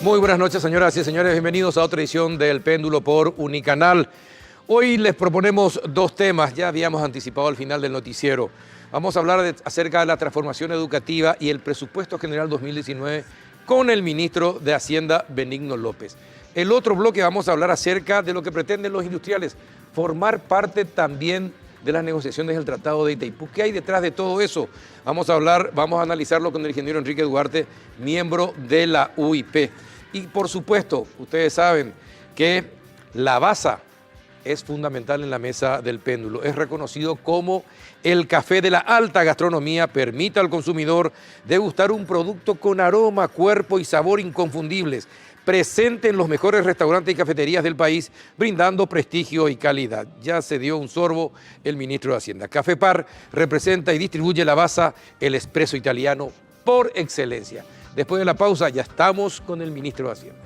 Muy buenas noches, señoras y señores. Bienvenidos a otra edición del Péndulo por Unicanal. Hoy les proponemos dos temas. Ya habíamos anticipado al final del noticiero. Vamos a hablar acerca de la transformación educativa y el presupuesto general 2019 con el ministro de Hacienda, Benigno López. El otro bloque vamos a hablar acerca de lo que pretenden los industriales, formar parte también de las negociaciones del Tratado de Itaipú. ¿Qué hay detrás de todo eso? Vamos a analizarlo con el ingeniero Enrique Duarte, miembro de la UIP. Y por supuesto, ustedes saben que la baza es fundamental en la mesa del péndulo. Es reconocido como el café de la alta gastronomía. Permite al consumidor degustar un producto con aroma, cuerpo y sabor inconfundibles, presente en los mejores restaurantes y cafeterías del país, brindando prestigio y calidad. Ya se dio un sorbo el ministro de Hacienda. Café Par representa y distribuye la baza, el espresso italiano por excelencia. Después de la pausa ya estamos con el ministro de Hacienda.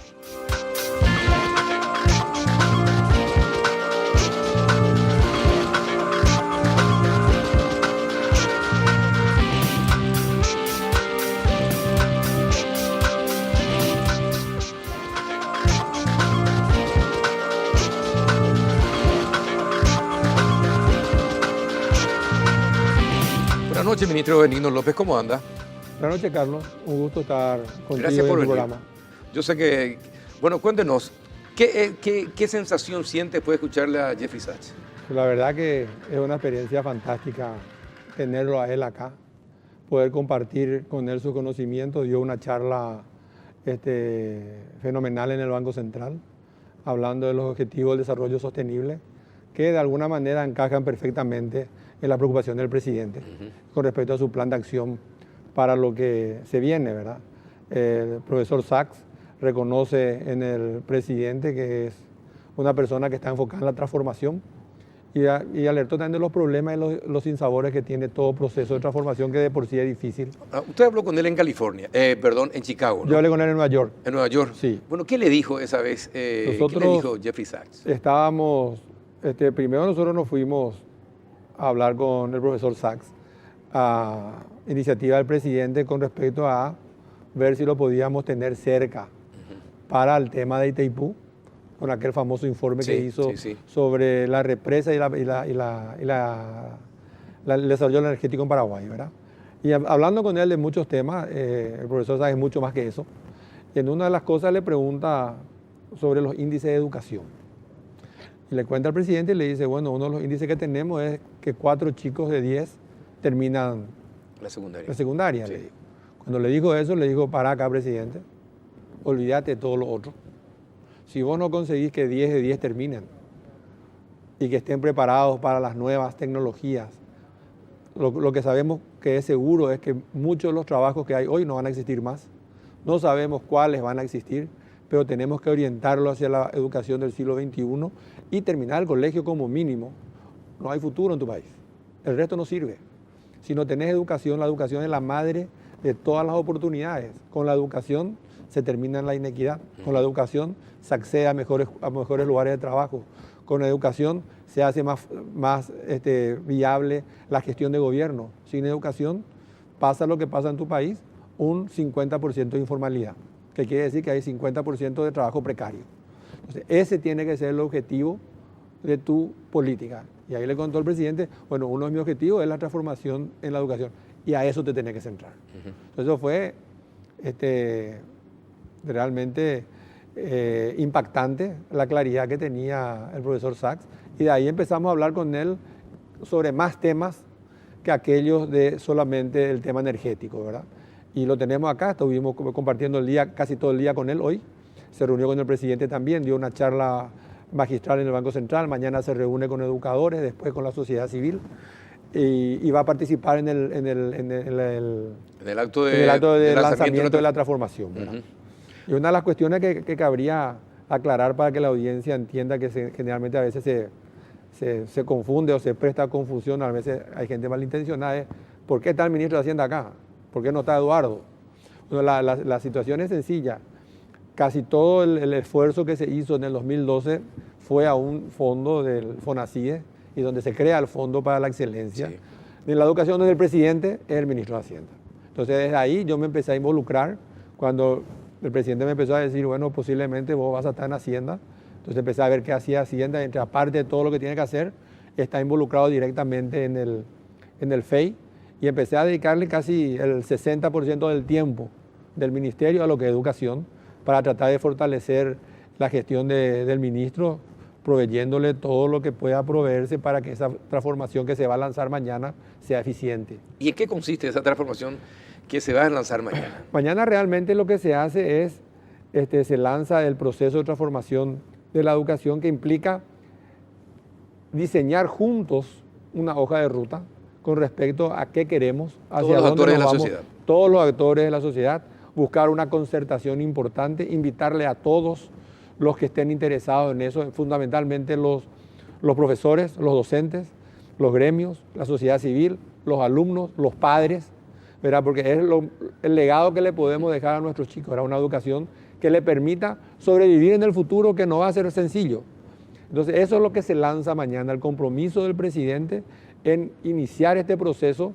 Buenas noches, ministro Benigno López, ¿cómo anda? Buenas noches, Carlos. Un gusto estar contigo. Gracias por en tu venir. programa. Yo sé que, bueno, cuéntenos, ¿qué sensación siente después de escucharle a Jeffrey Sachs? La verdad que es una experiencia fantástica tenerlo a él acá, poder compartir con él su conocimiento. Dio una charla fenomenal en el Banco Central, hablando de los objetivos del desarrollo sostenible, que de alguna manera encajan perfectamente en la preocupación del presidente con respecto a su plan de acción para lo que se viene, ¿verdad? El profesor Sachs reconoce en el presidente que es una persona que está enfocada en la transformación y alertó también de los problemas y los sinsabores que tiene todo proceso de transformación, que de por sí es difícil. Usted habló con él en California, en Chicago, ¿no? Yo hablé con él en Nueva York. En Nueva York. Sí. Bueno, ¿qué le dijo esa vez? ¿Qué le dijo Jeffrey Sachs? Estábamos, primero nosotros nos fuimos a hablar con el profesor Sachs a iniciativa del presidente con respecto a ver si lo podíamos tener cerca para el tema de Itaipú, con aquel famoso informe que hizo sobre la represa y el desarrollo energético en Paraguay, ¿verdad? Y hablando con él de muchos temas, el profesor sabe mucho más que eso. Y en una de las cosas le pregunta sobre los índices de educación. Y le cuenta al presidente y le dice, bueno, uno de los índices que tenemos es que 4 chicos de 10 terminan la secundaria. La secundaria, Sí. le dijo. Cuando le dijo eso, le dijo, para acá, presidente, olvídate de todo lo otro. Si vos no conseguís que 10 de 10 terminen y que estén preparados para las nuevas tecnologías, lo que sabemos que es seguro es que muchos de los trabajos que hay hoy no van a existir más. No sabemos cuáles van a existir, pero tenemos que orientarlo hacia la educación del siglo XXI y terminar el colegio como mínimo. No hay futuro en tu país. El resto no sirve. Si no tenés educación, la educación es la madre de todas las oportunidades. Con la educación se termina la inequidad. Con la educación se accede a mejores lugares de trabajo. Con la educación se hace más viable la gestión de gobierno. Sin educación pasa lo que pasa en tu país, un 50% de informalidad, que quiere decir que hay 50% de trabajo precario. Entonces, ese tiene que ser el objetivo de tu política. Y ahí le contó el presidente, bueno, uno de mis objetivos es la transformación en la educación y a eso te tenés que centrar. Entonces eso fue realmente impactante la claridad que tenía el profesor Sachs, y de ahí empezamos a hablar con él sobre más temas que aquellos de solamente el tema energético, ¿verdad? Y lo tenemos acá, estuvimos compartiendo casi todo el día con él hoy. Se reunió con el presidente también, dio una charla magistral en el Banco Central, mañana se reúne con educadores, después con la sociedad civil, y va a participar en el acto de lanzamiento de la transformación, ¿verdad? Y una de las cuestiones que cabría aclarar para que la audiencia entienda, que generalmente a veces se confunde o se presta a confusión, a veces hay gente malintencionada, es ¿por qué está el ministro de Hacienda acá? ¿Por qué no está Eduardo? Bueno, la situación es sencilla. Casi todo el esfuerzo que se hizo en el 2012 fue a un fondo del FONACIE, y donde se crea el Fondo para la Excelencia. Sí. En la educación, donde el presidente es el ministro de Hacienda. Entonces, desde ahí yo me empecé a involucrar cuando el presidente me empezó a decir, bueno, posiblemente vos vas a estar en Hacienda. Entonces empecé a ver qué hacía Hacienda, entre aparte de todo lo que tiene que hacer, está involucrado directamente en el FEI, y empecé a dedicarle casi el 60% del tiempo del ministerio a lo que es educación, para tratar de fortalecer la gestión del ministro, proveyéndole todo lo que pueda proveerse para que esa transformación que se va a lanzar mañana sea eficiente. ¿Y en qué consiste esa transformación que se va a lanzar mañana? Mañana realmente lo que se hace es, se lanza el proceso de transformación de la educación, que implica diseñar juntos una hoja de ruta con respecto a qué queremos, hacia dónde nos vamos, todos los actores de la sociedad, buscar una concertación importante, invitarle a todos los que estén interesados en eso, fundamentalmente los profesores, los docentes, los gremios, la sociedad civil, los alumnos, los padres, ¿verdad? Porque es el legado que le podemos dejar a nuestros chicos, ¿verdad? Una educación que le permita sobrevivir en el futuro, que no va a ser sencillo. Entonces eso es lo que se lanza mañana, el compromiso del presidente en iniciar este proceso,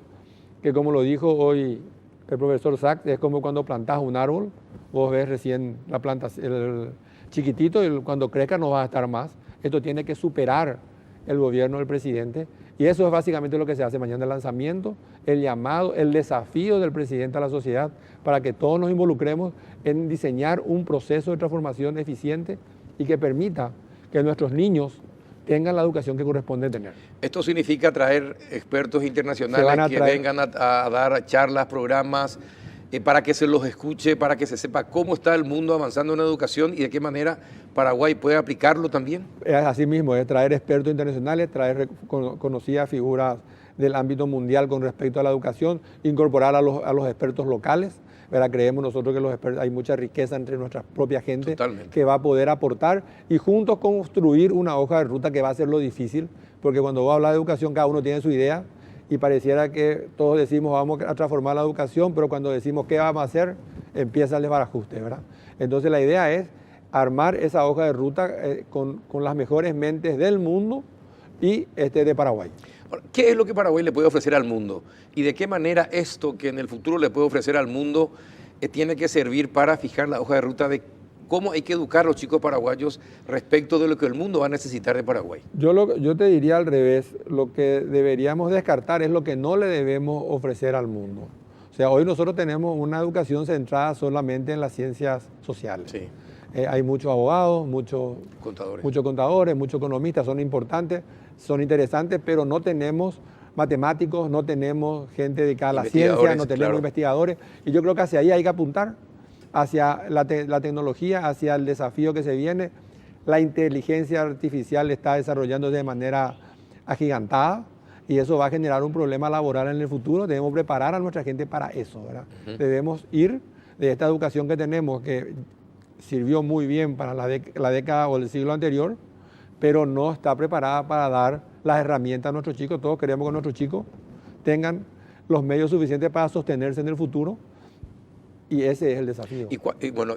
que como lo dijo hoy el profesor Sachs, es como cuando plantás un árbol, vos ves recién la planta, el chiquitito, y cuando crezca no va a estar más. Esto tiene que superar el gobierno del presidente, y eso es básicamente lo que se hace mañana, el lanzamiento, el llamado, el desafío del presidente a la sociedad, para que todos nos involucremos en diseñar un proceso de transformación eficiente y que permita que nuestros niños tengan la educación que corresponde tener. Esto significa traer expertos internacionales que vengan a dar charlas, programas, para que se los escuche, para que se sepa cómo está el mundo avanzando en educación y de qué manera Paraguay puede aplicarlo también. Así mismo, es traer expertos internacionales, traer conocidas figuras del ámbito mundial con respecto a la educación, incorporar a los expertos locales. ¿Verdad? Creemos nosotros que hay mucha riqueza entre nuestra propia gente. Totalmente. Que va a poder aportar, y juntos construir una hoja de ruta que va a ser lo difícil, porque cuando vos hablas de educación cada uno tiene su idea y pareciera que todos decimos vamos a transformar la educación, pero cuando decimos qué vamos a hacer empieza el desbarajuste, ¿verdad? Entonces la idea es armar esa hoja de ruta con las mejores mentes del mundo y de Paraguay. ¿Qué es lo que Paraguay le puede ofrecer al mundo? ¿Y de qué manera esto que en el futuro le puede ofrecer al mundo tiene que servir para fijar la hoja de ruta de cómo hay que educar a los chicos paraguayos respecto de lo que el mundo va a necesitar de Paraguay? Yo te diría al revés, lo que deberíamos descartar es lo que no le debemos ofrecer al mundo. O sea, hoy nosotros tenemos una educación centrada solamente en las ciencias sociales. Sí. Hay muchos abogados, muchos contadores, muchos economistas, son importantes, son interesantes, pero no tenemos matemáticos, no tenemos gente dedicada a la ciencia, no tenemos investigadores, y yo creo que hacia ahí hay que apuntar, hacia la tecnología, hacia el desafío que se viene. La inteligencia artificial está desarrollando de manera agigantada, y eso va a generar un problema laboral en el futuro. Debemos preparar a nuestra gente para eso, ¿verdad? Debemos ir de esta educación que tenemos, que sirvió muy bien para la década o el siglo anterior, pero no está preparada para dar las herramientas a nuestros chicos. Todos queremos que nuestros chicos tengan los medios suficientes para sostenerse en el futuro, y ese es el desafío. ¿Y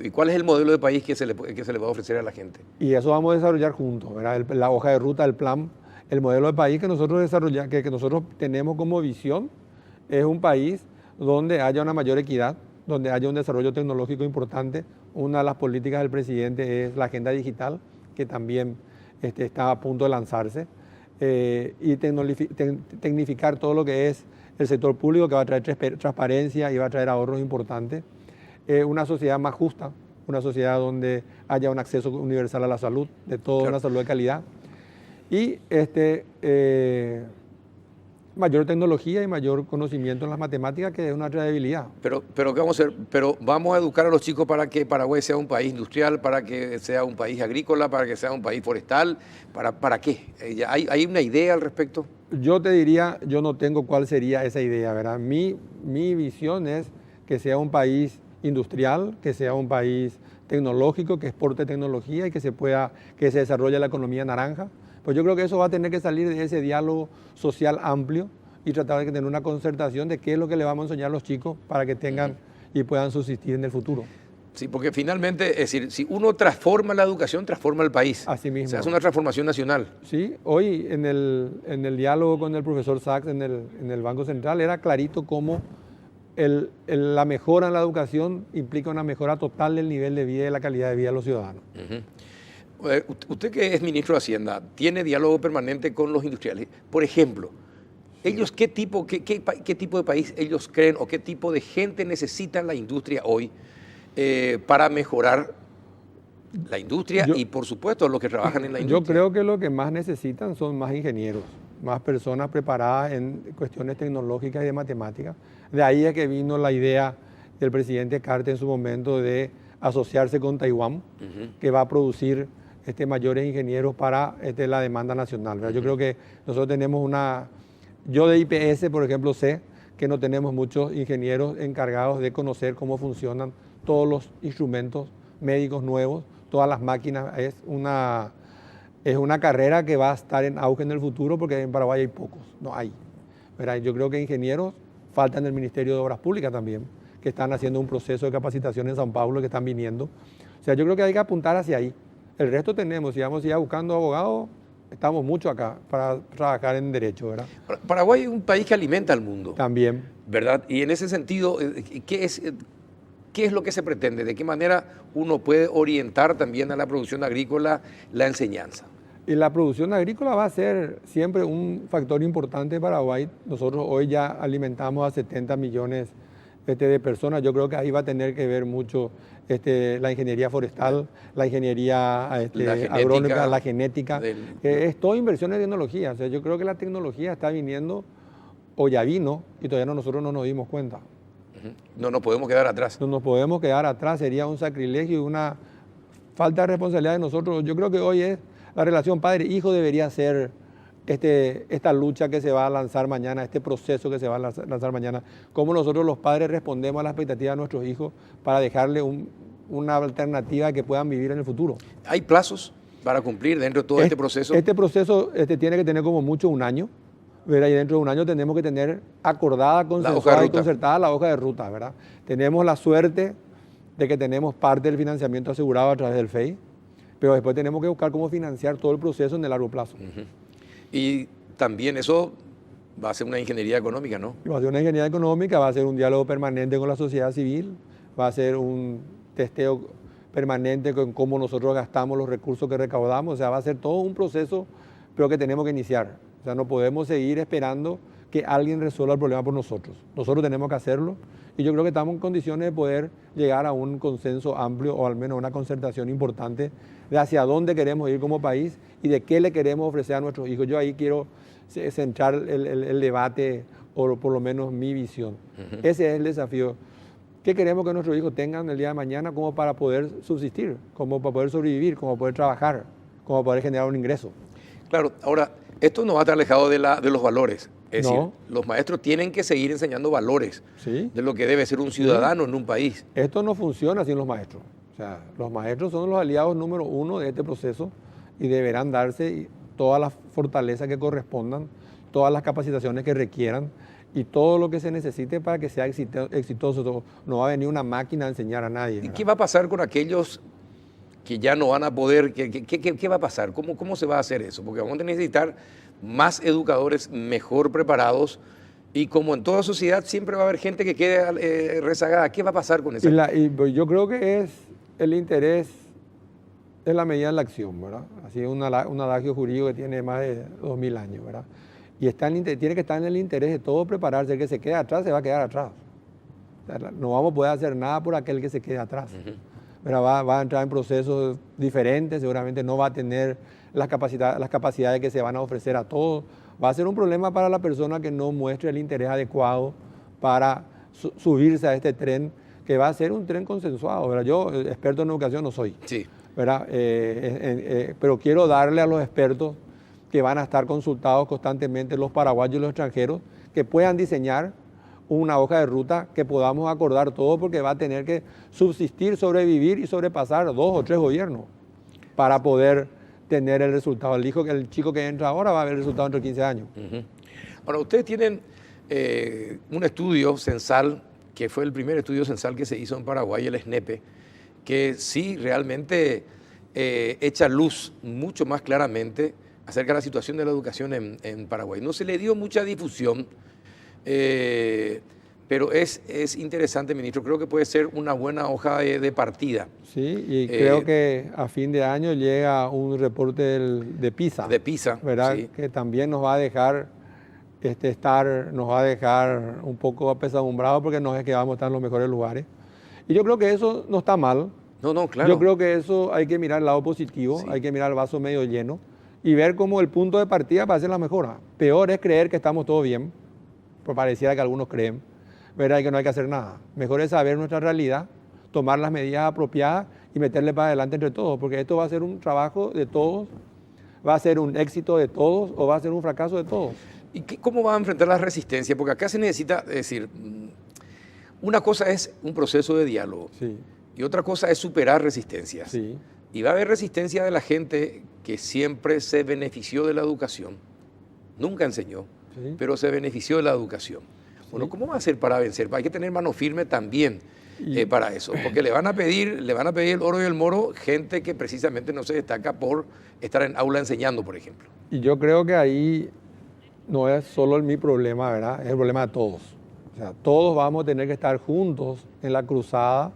cuál es el modelo de país que se le va a ofrecer a la gente? Y eso vamos a desarrollar juntos, ¿verdad? La hoja de ruta, el plan, el modelo de país que nosotros que nosotros tenemos como visión es un país donde haya una mayor equidad, donde haya un desarrollo tecnológico importante. Una de las políticas del presidente es la agenda digital, que también está a punto de lanzarse, y tecnificar todo lo que es el sector público, que va a traer transparencia y va a traer ahorros importantes. Una sociedad más justa, una sociedad donde haya un acceso universal a la salud, de toda una salud de calidad, y mayor tecnología y mayor conocimiento en las matemáticas, que es una debilidad. Pero ¿qué vamos a hacer? Pero vamos a educar a los chicos para que Paraguay sea un país industrial, para que sea un país agrícola, para que sea un país forestal. ¿Para qué? ¿Hay una idea al respecto? Yo te diría, yo no tengo cuál sería esa idea, ¿verdad? Mi visión es que sea un país industrial, que sea un país tecnológico, que exporte tecnología y que se desarrolle la economía naranja. Pues yo creo que eso va a tener que salir de ese diálogo social amplio y tratar de tener una concertación de qué es lo que le vamos a enseñar a los chicos para que tengan y puedan subsistir en el futuro. Sí, porque finalmente, es decir, si uno transforma la educación, transforma el país. Así mismo. Se hace una transformación nacional. Sí, hoy en el diálogo con el profesor Sachs en el Banco Central era clarito cómo la mejora en la educación implica una mejora total del nivel de vida y de la calidad de vida de los ciudadanos. Usted que es ministro de Hacienda, ¿tiene diálogo permanente con los industriales? Por ejemplo, ellos qué tipo de país ellos creen o qué tipo de gente necesita la industria hoy para mejorar la industria y por supuesto los que trabajan en la industria? Yo creo que lo que más necesitan son más ingenieros, más personas preparadas en cuestiones tecnológicas y de matemáticas. De ahí es que vino la idea del presidente Carter en su momento de asociarse con Taiwán, que va a producir mayores ingenieros para la demanda nacional, ¿verdad? Yo creo que nosotros tenemos yo de IPS, por ejemplo, sé que no tenemos muchos ingenieros encargados de conocer cómo funcionan todos los instrumentos médicos nuevos, todas las máquinas. Es una carrera que va a estar en auge en el futuro porque en Paraguay hay pocos, no hay, ¿verdad? Yo creo que ingenieros faltan en el Ministerio de Obras Públicas también, que están haciendo un proceso de capacitación en San Pablo, que están viniendo. O sea, yo creo que hay que apuntar hacia ahí. El resto tenemos, si vamos ya buscando abogados, estamos mucho acá para trabajar en derecho, ¿verdad? Paraguay es un país que alimenta al mundo. También. ¿Verdad? Y en ese sentido, ¿qué es lo que se pretende? ¿De qué manera uno puede orientar también a la producción agrícola la enseñanza? Y la producción agrícola va a ser siempre un factor importante para Paraguay. Nosotros hoy ya alimentamos a 70 millones de personas. Yo creo que ahí va a tener que ver mucho la ingeniería forestal, la ingeniería agrónoma, la genética. Es toda inversión en tecnología. O sea, yo creo que la tecnología está viniendo o ya vino y todavía nosotros no nos dimos cuenta. No nos podemos quedar atrás. No nos podemos quedar atrás. Sería un sacrilegio y una falta de responsabilidad de nosotros. Yo creo que hoy la relación padre-hijo debería ser esta lucha que se va a lanzar mañana, este proceso que se va a lanzar mañana, cómo nosotros los padres respondemos a las expectativas de nuestros hijos para dejarle una alternativa que puedan vivir en el futuro. ¿Hay plazos para cumplir dentro de todo este proceso? Este proceso tiene que tener como mucho un año, ¿verdad? Y dentro de un año tenemos que tener acordada, consensuada y concertada la hoja de ruta, ¿verdad? Tenemos la suerte de que tenemos parte del financiamiento asegurado a través del FEI, pero después tenemos que buscar cómo financiar todo el proceso en el largo plazo. Y también eso va a ser una ingeniería económica, ¿no? Va a ser una ingeniería económica, va a ser un diálogo permanente con la sociedad civil, va a ser un testeo permanente con cómo nosotros gastamos los recursos que recaudamos, o sea, va a ser todo un proceso, pero que tenemos que iniciar. O sea, no podemos seguir esperando que alguien resuelva el problema por nosotros. Nosotros tenemos que hacerlo y yo creo que estamos en condiciones de poder llegar a un consenso amplio o al menos una concertación importante de hacia dónde queremos ir como país y de qué le queremos ofrecer a nuestros hijos. Yo ahí quiero centrar el debate, o por lo menos mi visión. Ese es el desafío. ¿Qué queremos que nuestros hijos tengan el día de mañana como para poder subsistir, como para poder sobrevivir, como para poder trabajar, como para poder generar un ingreso? Claro, ahora, esto no va a estar alejado de los valores. Es decir, los maestros tienen que seguir enseñando valores de lo que debe ser un ciudadano en un país. Esto no funciona sin los maestros. O sea, los maestros son los aliados número uno de este proceso y deberán darse todas las fortalezas que correspondan, todas las capacitaciones que requieran y todo lo que se necesite para que sea exitoso. No va a venir una máquina a enseñar a nadie, ¿verdad? ¿Y qué va a pasar con aquellos que ya no van a poder? ¿Qué va a pasar? ¿Cómo se va a hacer eso? Porque vamos a necesitar más educadores mejor preparados y como en toda sociedad siempre va a haber gente que quede rezagada. ¿Qué va a pasar con eso? Yo creo que es el interés en la medida de la acción, ¿verdad? Así es un adagio jurídico que tiene más de 2000 años, ¿verdad? Y tiene que estar en el interés de todo prepararse. El que se quede atrás se va a quedar atrás. O sea, no vamos a poder hacer nada por aquel que se quede atrás. Pero va a entrar en procesos diferentes, seguramente no va a tener las capacidades que se van a ofrecer a todos. Va a ser un problema para la persona que no muestre el interés adecuado para subirse a este tren, que va a ser un tren consensuado, ¿verdad? Yo, experto en educación, no soy, sí, ¿verdad? Pero quiero darle a los expertos que van a estar consultados constantemente, los paraguayos y los extranjeros, que puedan diseñar una hoja de ruta que podamos acordar todo, porque va a tener que subsistir, sobrevivir y sobrepasar 2 o 3 gobiernos para poder tener el resultado. El chico que entra ahora va a ver el resultado dentro de 15 años. Ahora, ustedes tienen un estudio censal, que fue el primer estudio censal que se hizo en Paraguay, el SNEPE, que sí realmente echa luz mucho más claramente acerca de la situación de la educación en Paraguay. No se le dio mucha difusión, Pero es interesante, ministro, creo que puede ser una buena hoja de partida. Sí, y creo que a fin de año llega un reporte de PISA. De PISA, ¿verdad? sí. Que también nos va a dejar nos va a dejar un poco apesadumbrados porque no es que vamos a estar en los mejores lugares. Y yo creo que eso no está mal. No, claro. Yo creo que eso hay que mirar el lado positivo, Sí. hay que mirar el vaso medio lleno y ver como el punto de partida para hacer la mejora. Peor es creer que estamos todo bien, pues pareciera que algunos creen, ¿verdad? Y que no hay que hacer nada. Mejor es saber nuestra realidad, tomar las medidas apropiadas y meterle para adelante entre todos, porque esto va a ser un trabajo de todos, va a ser un éxito de todos o va a ser un fracaso de todos. ¿Y cómo va a enfrentar la resistencia? Porque acá se necesita, es decir, una cosa es un proceso de diálogo Sí, y otra cosa es superar resistencias. sí. Y va a haber resistencia de la gente que siempre se benefició de la educación, nunca enseñó, Sí. pero se benefició de la educación. Bueno, ¿cómo va a ser para vencer? Hay que tener mano firme también para eso, porque le van a pedir el oro y el moro gente que precisamente no se destaca por estar en aula enseñando, por ejemplo. Y yo creo que ahí no es solo mi problema, ¿verdad? Es el problema de todos. O sea, todos vamos a tener que estar juntos en la cruzada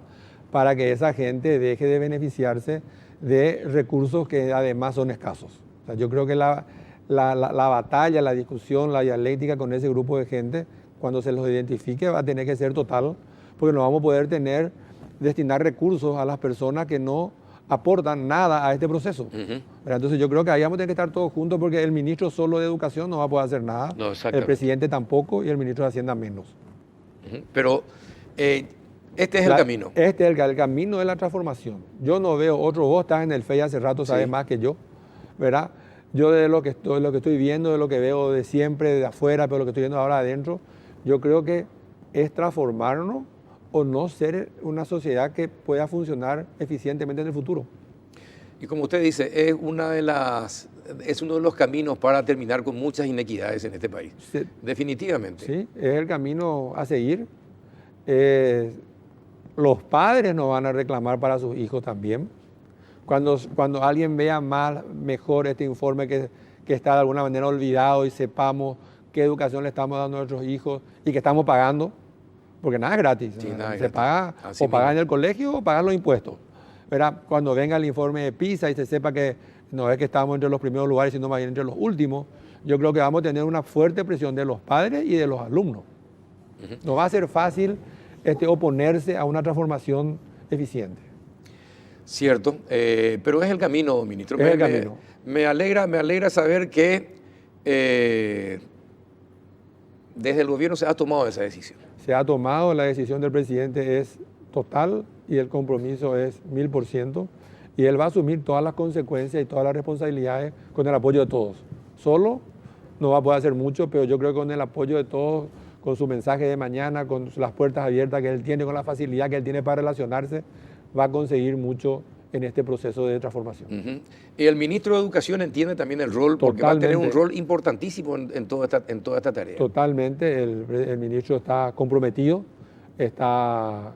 para que esa gente deje de beneficiarse de recursos que además son escasos. O sea, yo creo que la batalla, la discusión, la dialéctica con ese grupo de gente, cuando se los identifique, va a tener que ser total, porque no vamos a poder destinar recursos a las personas que no aportan nada a este proceso. Entonces yo creo que ahí vamos a tener que estar todos juntos porque el ministro solo de Educación no va a poder hacer nada, No, el presidente tampoco y el ministro de Hacienda menos. Pero este es el camino. Este es el camino de la transformación. Yo no veo otro, vos estás en el FEI hace rato, sabes Sí. más que yo, ¿verdad? Yo de lo que estoy viendo, de lo que veo de siempre, de afuera, pero lo que estoy viendo ahora adentro, yo creo que es transformarnos o no ser una sociedad que pueda funcionar eficientemente en el futuro. Y como usted dice, es uno de los caminos para terminar con muchas inequidades en este país. Sí. Definitivamente. Sí, es el camino a seguir. Los padres nos van a reclamar para sus hijos también. Cuando alguien vea mejor este informe que está de alguna manera olvidado y sepamos qué educación le estamos dando a nuestros hijos y que estamos pagando, porque nada es gratis. Sí, nada es se gratis. paga Así o pagar mismo. en el colegio o pagar los impuestos. ¿Verdad? Cuando venga el informe de PISA y se sepa que no es que estamos entre los primeros lugares, sino más bien entre los últimos, yo creo que vamos a tener una fuerte presión de los padres y de los alumnos. No va a ser fácil oponerse a una transformación eficiente. Cierto, pero es el camino, ministro. Es el camino. Me alegra saber que desde el gobierno se ha tomado esa decisión. Se ha tomado, la decisión del presidente es total y el compromiso es 1000%, y él va a asumir todas las consecuencias y todas las responsabilidades con el apoyo de todos. Solo no va a poder hacer mucho, pero yo creo que con el apoyo de todos, con su mensaje de mañana, con las puertas abiertas que él tiene, con la facilidad que él tiene para relacionarse, va a conseguir mucho en este proceso de transformación. Y el ministro de Educación entiende también el rol, porque va a tener un Totalmente. rol importantísimo en toda esta tarea. Totalmente, el ministro está comprometido, está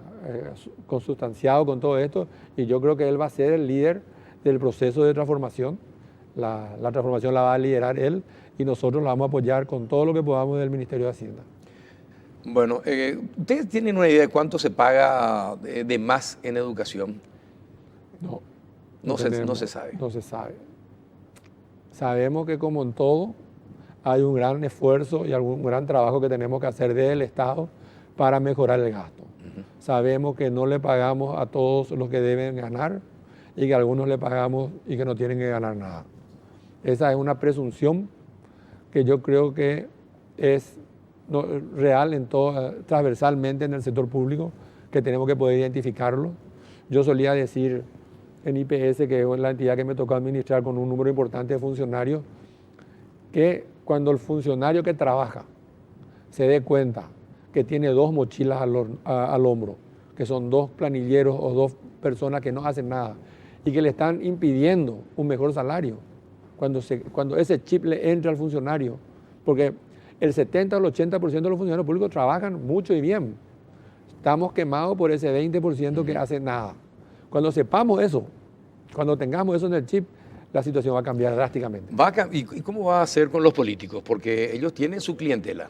consustanciado con todo esto y yo creo que él va a ser el líder del proceso de transformación. La transformación la va a liderar él y nosotros la vamos a apoyar con todo lo que podamos del Ministerio de Hacienda. Bueno, ¿ustedes tienen una idea de cuánto se paga de más en educación? No, No tenemos, se sabe. No se sabe. Sabemos que como en todo hay un gran esfuerzo y algún gran trabajo que tenemos que hacer desde el Estado para mejorar el gasto. Sabemos que no le pagamos a todos los que deben ganar y que a algunos le pagamos y que no tienen que ganar nada. Esa es una presunción que yo creo que es real transversalmente en el sector público, que tenemos que poder identificarlo. Yo solía decir en IPS, que es la entidad que me tocó administrar con un número importante de funcionarios, que cuando el funcionario que trabaja se dé cuenta que tiene dos mochilas al hombro, que son dos planilleros o dos personas que no hacen nada y que le están impidiendo un mejor salario, cuando ese chip le entre al funcionario, porque el 70 o el 80% de los funcionarios públicos trabajan mucho y bien. Estamos quemados por ese 20% que hace nada. Cuando sepamos eso, cuando tengamos eso en el chip, la situación va a cambiar drásticamente. ¿Y cómo va a ser con los políticos? Porque ellos tienen su clientela.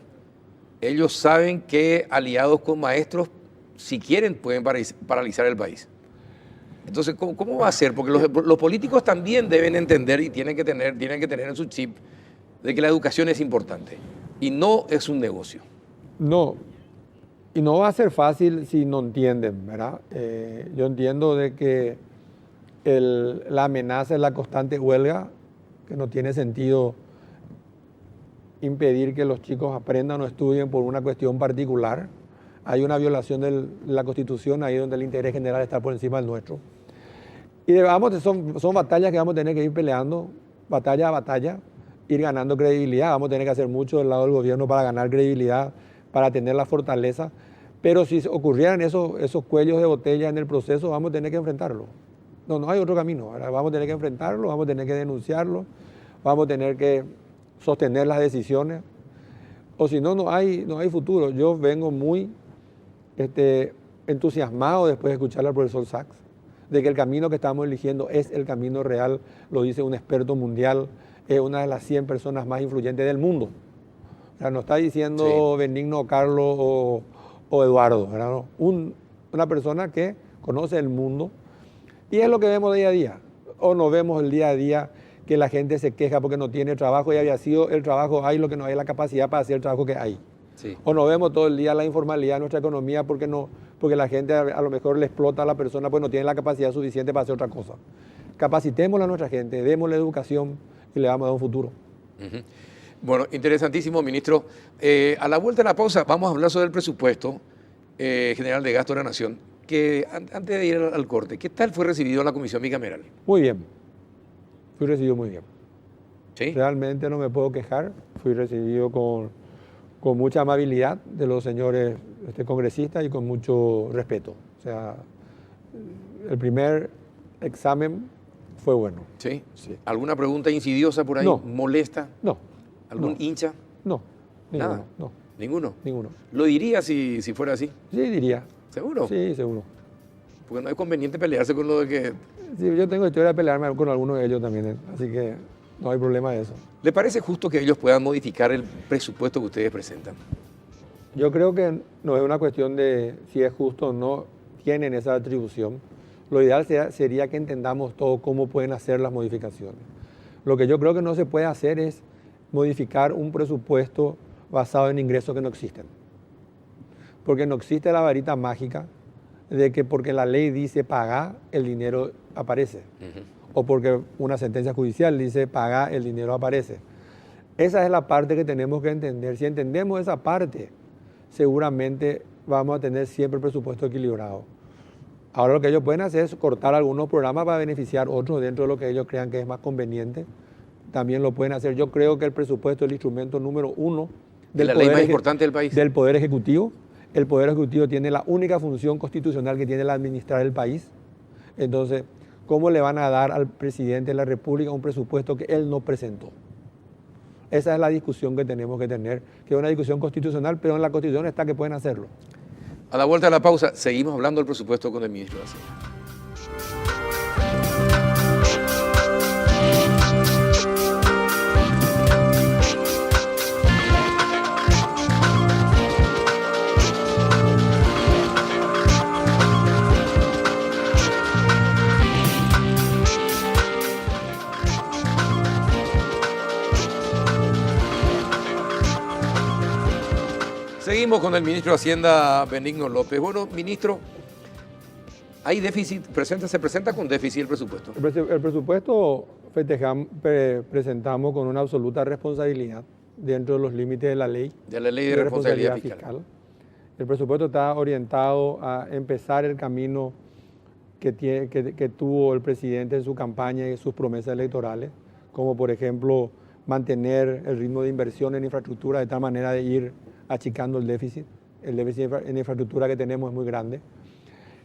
ellos saben que aliados con maestros, si quieren, pueden paralizar el país. Entonces, ¿cómo va a ser? Porque los políticos también deben entender y tienen que tener en su chip de que la educación es importante y no es un negocio. No, y no va a ser fácil si no entienden, ¿verdad? Yo entiendo de que la amenaza es la constante huelga, que no tiene sentido impedir que los chicos aprendan o estudien por una cuestión particular. Hay una violación de la Constitución ahí donde el interés general está por encima del nuestro. Y son batallas que vamos a tener que ir peleando, batalla a batalla, ir ganando credibilidad. Vamos a tener que hacer mucho del lado del gobierno para ganar credibilidad, para tener la fortaleza. Pero si ocurrieran esos cuellos de botella en el proceso, vamos a tener que enfrentarlo. No hay otro camino. Ahora vamos a tener que enfrentarlo, vamos a tener que denunciarlo, vamos a tener que sostener las decisiones. O si no, no hay futuro. Yo vengo muy entusiasmado después de escuchar al profesor Sachs, de que el camino que estamos eligiendo es el camino real, lo dice un experto mundial, es una de las 100 personas más influyentes del mundo. O sea, no está diciendo Benigno, Carlos o Eduardo, ¿verdad? No, una persona que conoce el mundo y es lo que vemos día a día. O no vemos el día a día que la gente se queja porque no tiene trabajo y había sido el trabajo, hay lo que no hay la capacidad para hacer el trabajo que hay. Sí. O no vemos todo el día la informalidad de nuestra economía porque la gente a lo mejor le explota a la persona pues no tiene la capacidad suficiente para hacer otra cosa. Capacitémosla a nuestra gente, démosle educación y le vamos a dar un futuro. Bueno, interesantísimo, ministro. A la vuelta de la pausa vamos a hablar sobre el presupuesto general de gasto de la Nación, que antes de ir al corte, ¿qué tal fue recibido en la Comisión Bicameral? Muy bien, fui recibido muy bien. ¿Sí? Realmente no me puedo quejar, fui recibido con mucha amabilidad de los señores congresistas y con mucho respeto. O sea, el primer examen fue bueno. ¿Sí? Sí. ¿Alguna pregunta insidiosa por ahí? No. ¿Molesta? No. ¿Algún hincha? No. Ninguno. ¿Nada? No. ¿Ninguno? Ninguno. ¿Lo diría si fuera así? Sí, diría. ¿Seguro? Sí, seguro. Porque no es conveniente pelearse con lo de que... Sí, yo tengo historia de pelearme con algunos de ellos también, así que no hay problema de eso. ¿Le parece justo que ellos puedan modificar el presupuesto que ustedes presentan? Yo creo que no es una cuestión de si es justo o no, tienen esa atribución. Lo ideal sería que entendamos todo cómo pueden hacer las modificaciones. Lo que yo creo que no se puede hacer es modificar un presupuesto basado en ingresos que no existen. Porque no existe la varita mágica de que porque la ley dice pagar, el dinero aparece. O porque una sentencia judicial dice pagar, el dinero aparece. Esa es la parte que tenemos que entender. Si entendemos esa parte, seguramente vamos a tener siempre el presupuesto equilibrado. Ahora lo que ellos pueden hacer es cortar algunos programas para beneficiar otros dentro de lo que ellos crean que es más conveniente. También lo pueden hacer. Yo creo que el presupuesto es el instrumento número 1 de la ley más importante del país. Del Poder Ejecutivo. El Poder Ejecutivo tiene la única función constitucional que tiene el administrar el país. Entonces, ¿cómo le van a dar al presidente de la República un presupuesto que él no presentó? Esa es la discusión que tenemos que tener, que es una discusión constitucional, pero en la Constitución está que pueden hacerlo. A la vuelta de la pausa, seguimos hablando del presupuesto con el ministro de Hacienda. Seguimos con el ministro de Hacienda, Benigno López. Bueno, ministro, ¿hay déficit? ¿Se presenta con déficit el presupuesto? El presupuesto presentamos con una absoluta responsabilidad dentro de los límites de la ley. De la ley de responsabilidad fiscal. El presupuesto está orientado a empezar el camino que tuvo el presidente en su campaña y sus promesas electorales, como por ejemplo mantener el ritmo de inversión en infraestructura de tal manera de ir achicando el déficit. El déficit en infraestructura que tenemos es muy grande.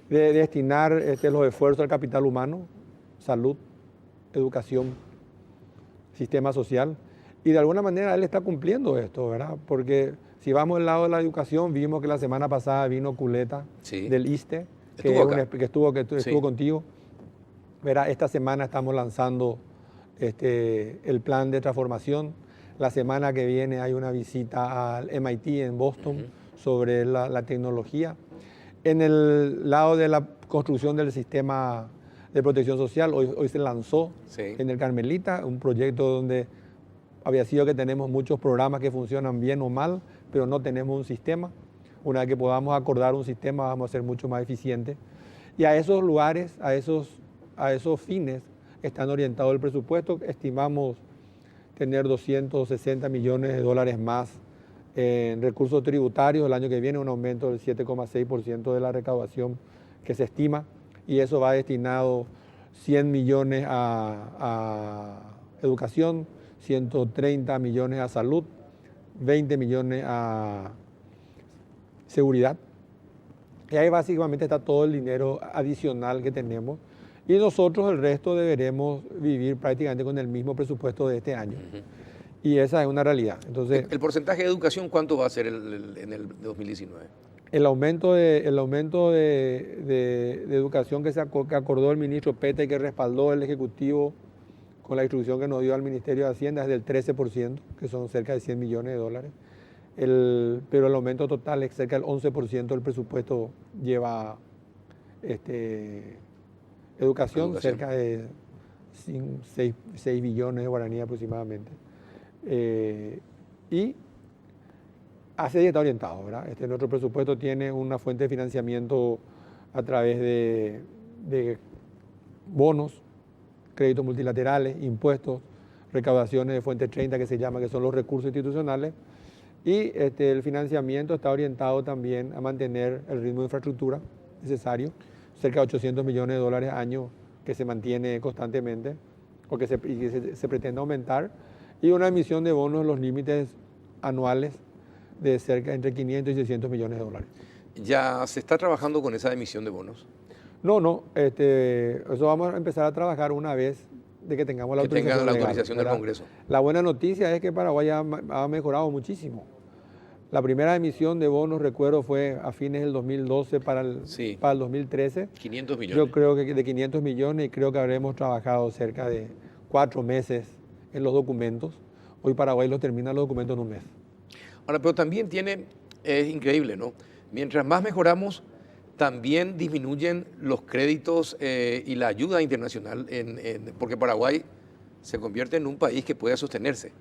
De destinar los esfuerzos al capital humano, salud, educación, sistema social. Y de alguna manera él está cumpliendo esto, ¿verdad? Porque si vamos al lado de la educación, vimos que la semana pasada vino Culeta del ISTE, que estuvo contigo. ¿Verdad? Esta semana estamos lanzando el plan de transformación. La semana que viene hay una visita al MIT en Boston sobre la tecnología. En el lado de la construcción del sistema de protección social, hoy se lanzó en el Carmelita un proyecto donde había sido que tenemos muchos programas que funcionan bien o mal, pero no tenemos un sistema. Una vez que podamos acordar un sistema, vamos a ser mucho más eficientes. Y a esos lugares, a esos fines, están orientados el presupuesto. Estimamos tener 260 millones de dólares más en recursos tributarios el año que viene, un aumento del 7,6% de la recaudación que se estima. Y eso va destinado 100 millones a educación, 130 millones a salud, 20 millones a seguridad. Y ahí básicamente está todo el dinero adicional que tenemos. Y nosotros el resto deberemos vivir prácticamente con el mismo presupuesto de este año. Y esa es una realidad. Entonces, ¿el porcentaje de educación cuánto va a ser en el 2019? El aumento de educación que acordó el ministro Peta y que respaldó el Ejecutivo con la instrucción que nos dio al Ministerio de Hacienda es del 13%, que son cerca de 100 millones de dólares. Pero el aumento total es cerca del 11% del presupuesto lleva educación, cerca de 6 billones de guaraníes aproximadamente. Y hacia ahí está orientado, ¿verdad? Nuestro presupuesto tiene una fuente de financiamiento a través de bonos, créditos multilaterales, impuestos, recaudaciones de fuente 30 que se llama, que son los recursos institucionales. Y el financiamiento está orientado también a mantener el ritmo de infraestructura necesario, cerca de 800 millones de dólares al año que se mantiene constantemente o que se pretende aumentar, y una emisión de bonos en los límites anuales de cerca entre 500 y 600 millones de dólares. ¿Ya se está trabajando con esa emisión de bonos? No, eso vamos a empezar a trabajar una vez de que tengamos la autorización del Congreso. La buena noticia es que Paraguay ha mejorado muchísimo. La primera emisión de bonos, recuerdo, fue a fines del 2012 para el 2013. 500 millones. Yo creo que de 500 millones, y creo que habremos trabajado cerca de 4 meses en los documentos. Hoy Paraguay los termina los documentos en un mes. Ahora, pero también es increíble, ¿no? Mientras más mejoramos, también disminuyen los créditos y la ayuda internacional, porque Paraguay se convierte en un país que puede sostenerse.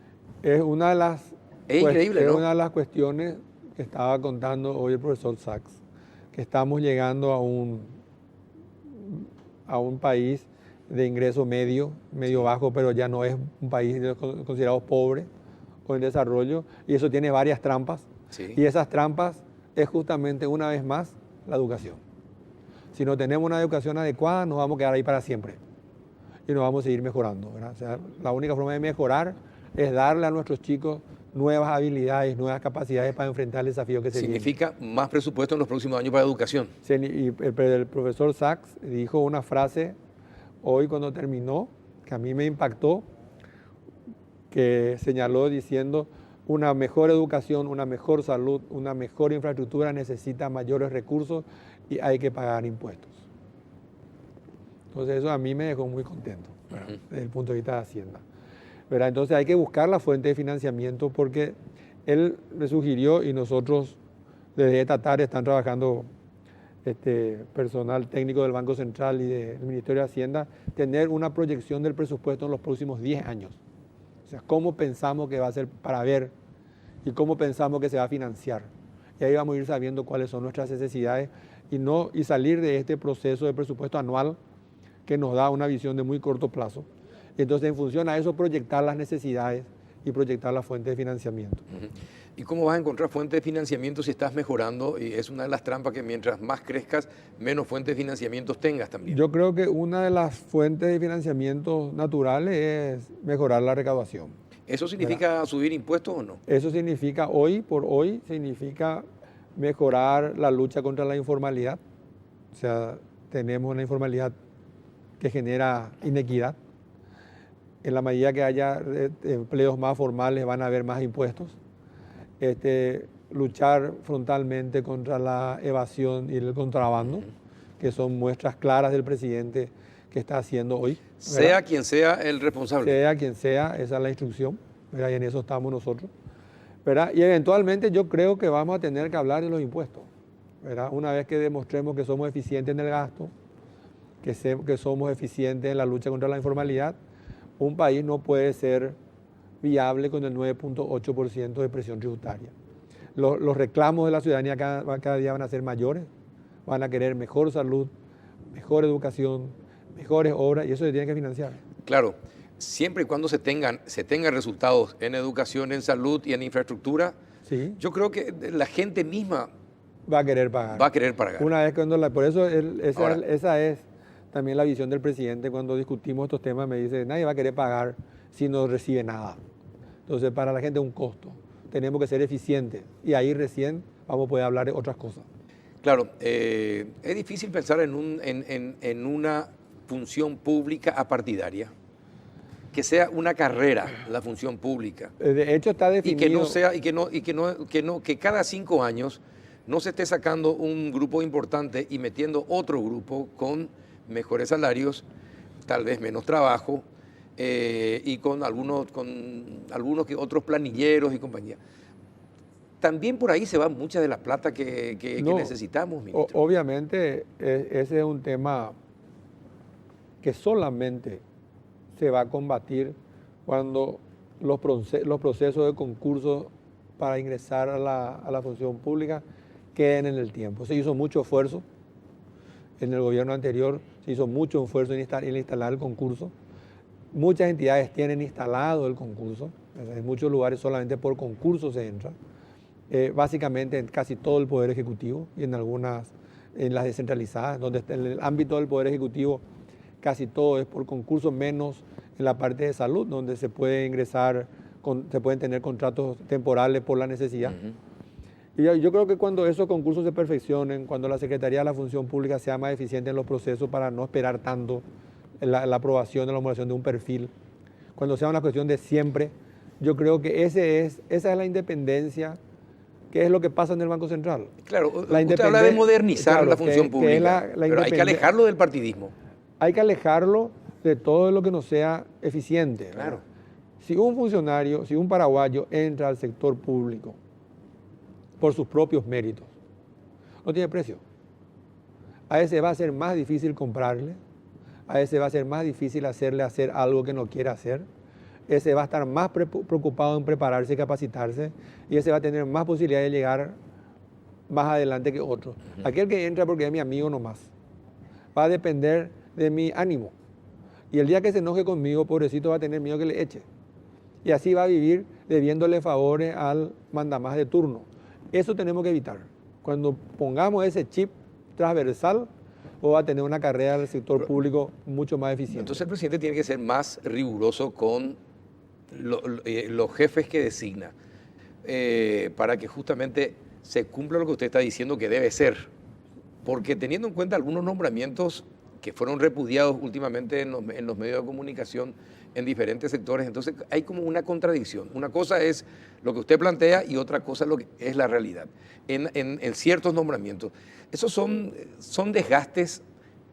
Es una de las... Es increíble, ¿no? Es una de las cuestiones que estaba contando hoy el profesor Sachs, que estamos llegando a un país de ingreso medio bajo, pero ya no es un país considerado pobre o en desarrollo, y eso tiene varias trampas. Sí. Y esas trampas es justamente, una vez más, la educación. Si no tenemos una educación adecuada, nos vamos a quedar ahí para siempre y nos vamos a seguir mejorando, ¿verdad? O sea, la única forma de mejorar es darle a nuestros chicos nuevas habilidades, nuevas capacidades para enfrentar el desafío que se viene. Significa más presupuesto en los próximos años para educación. Sí, y el profesor Sachs dijo una frase hoy cuando terminó, que a mí me impactó, que señaló diciendo: una mejor educación, una mejor salud, una mejor infraestructura necesita mayores recursos y hay que pagar impuestos. Entonces eso a mí me dejó muy contento, desde el punto de vista de Hacienda, ¿verdad? Entonces hay que buscar la fuente de financiamiento, porque él le sugirió, y nosotros desde esta tarde están trabajando personal técnico del Banco Central y del Ministerio de Hacienda, tener una proyección del presupuesto en los próximos 10 años. O sea, cómo pensamos que va a ser para ver y cómo pensamos que se va a financiar. Y ahí vamos a ir sabiendo cuáles son nuestras necesidades y salir de este proceso de presupuesto anual que nos da una visión de muy corto plazo. Y entonces, en función a eso, proyectar las necesidades y proyectar la fuente de financiamiento. ¿Y cómo vas a encontrar fuente de financiamiento si estás mejorando? Y es una de las trampas, que mientras más crezcas, menos fuentes de financiamiento tengas también. Yo creo que una de las fuentes de financiamiento naturales es mejorar la recaudación. ¿Eso significa subir impuestos o no? Eso significa, hoy por hoy, significa mejorar la lucha contra la informalidad. O sea, tenemos una informalidad que genera inequidad. En la medida que haya empleos más formales, van a haber más impuestos. Luchar frontalmente contra la evasión y el contrabando, que son muestras claras del presidente que está haciendo hoy. Sea quien sea el responsable. Sea quien sea, esa es la instrucción. ¿verdad? Y en eso estamos nosotros, ¿verdad? Y eventualmente yo creo que vamos a tener que hablar de los impuestos, ¿verdad? Una vez que demostremos que somos eficientes en el gasto, que somos eficientes en la lucha contra la informalidad, un país no puede ser viable con el 9.8% de presión tributaria. Los reclamos de la ciudadanía cada día van a ser mayores, van a querer mejor salud, mejor educación, mejores obras, y eso se tiene que financiar. Claro, siempre y cuando se tengan resultados en educación, en salud y en infraestructura, Sí, yo creo que la gente misma va a querer pagar. va a querer pagar. Una vez por eso Ahora, esa es también la visión del presidente cuando discutimos estos temas. Me dice, nadie va a querer pagar si no recibe nada. Entonces, para la gente es un costo. Tenemos que ser eficientes y ahí recién vamos a poder hablar de otras cosas. claro, es difícil pensar en una función pública apartidaria, que sea una carrera la función pública. De hecho, está definido. Y que no sea, que cada 5 años no se esté sacando un grupo importante y metiendo otro grupo con mejores salarios, tal vez menos trabajo, y con algunos que otros planilleros y compañía. También por ahí se va mucha de la plata que No, necesitamos, ministro. Obviamente, ese es un tema que solamente se va a combatir cuando los procesos de concurso para ingresar a la función pública queden en el tiempo. Se hizo mucho esfuerzo en el gobierno anterior, se hizo mucho esfuerzo en instalar el concurso. Muchas entidades tienen instalado el concurso, en muchos lugares solamente por concurso se entra. Básicamente en casi todo el Poder Ejecutivo y en las descentralizadas, donde en el ámbito del Poder Ejecutivo casi todo es por concurso, menos en la parte de salud, donde se puede ingresar, se pueden tener contratos temporales por la necesidad. Y yo creo que cuando esos concursos se perfeccionen, cuando la Secretaría de la Función Pública sea más eficiente en los procesos para no esperar tanto la aprobación, la homologación de un perfil, cuando sea una cuestión de siempre, yo creo que esa es la independencia, que es lo que pasa en el Banco Central. Claro, usted habla de modernizar claro, la función pública, la pero hay que alejarlo del partidismo. Hay que alejarlo de todo lo que no sea eficiente. Claro. Si un funcionario, si un paraguayo entra al sector público por sus propios méritos, no tiene precio. A ese va a ser más difícil comprarle, a ese va a ser más difícil hacerle hacer algo que no quiere hacer, ese va a estar más preocupado en prepararse y capacitarse, y ese va a tener más posibilidad de llegar más adelante que otro. Aquel que entra porque es mi amigo nomás, va a depender de mi ánimo. Y el día que se enoje conmigo, pobrecito, va a tener miedo que le eche. Y así va a vivir debiéndole favores al mandamás de turno. Eso tenemos que evitar. Cuando pongamos ese chip transversal, o va a tener una carrera del sector público mucho más eficiente. Entonces el presidente tiene que ser más riguroso con los jefes que designa, para que justamente se cumpla lo que usted está diciendo que debe ser. Porque teniendo en cuenta algunos nombramientos que fueron repudiados últimamente en los medios de comunicación en diferentes sectores, entonces hay como una contradicción. Una cosa es lo que usted plantea y otra cosa es lo que es la realidad. En ciertos nombramientos, esos son desgastes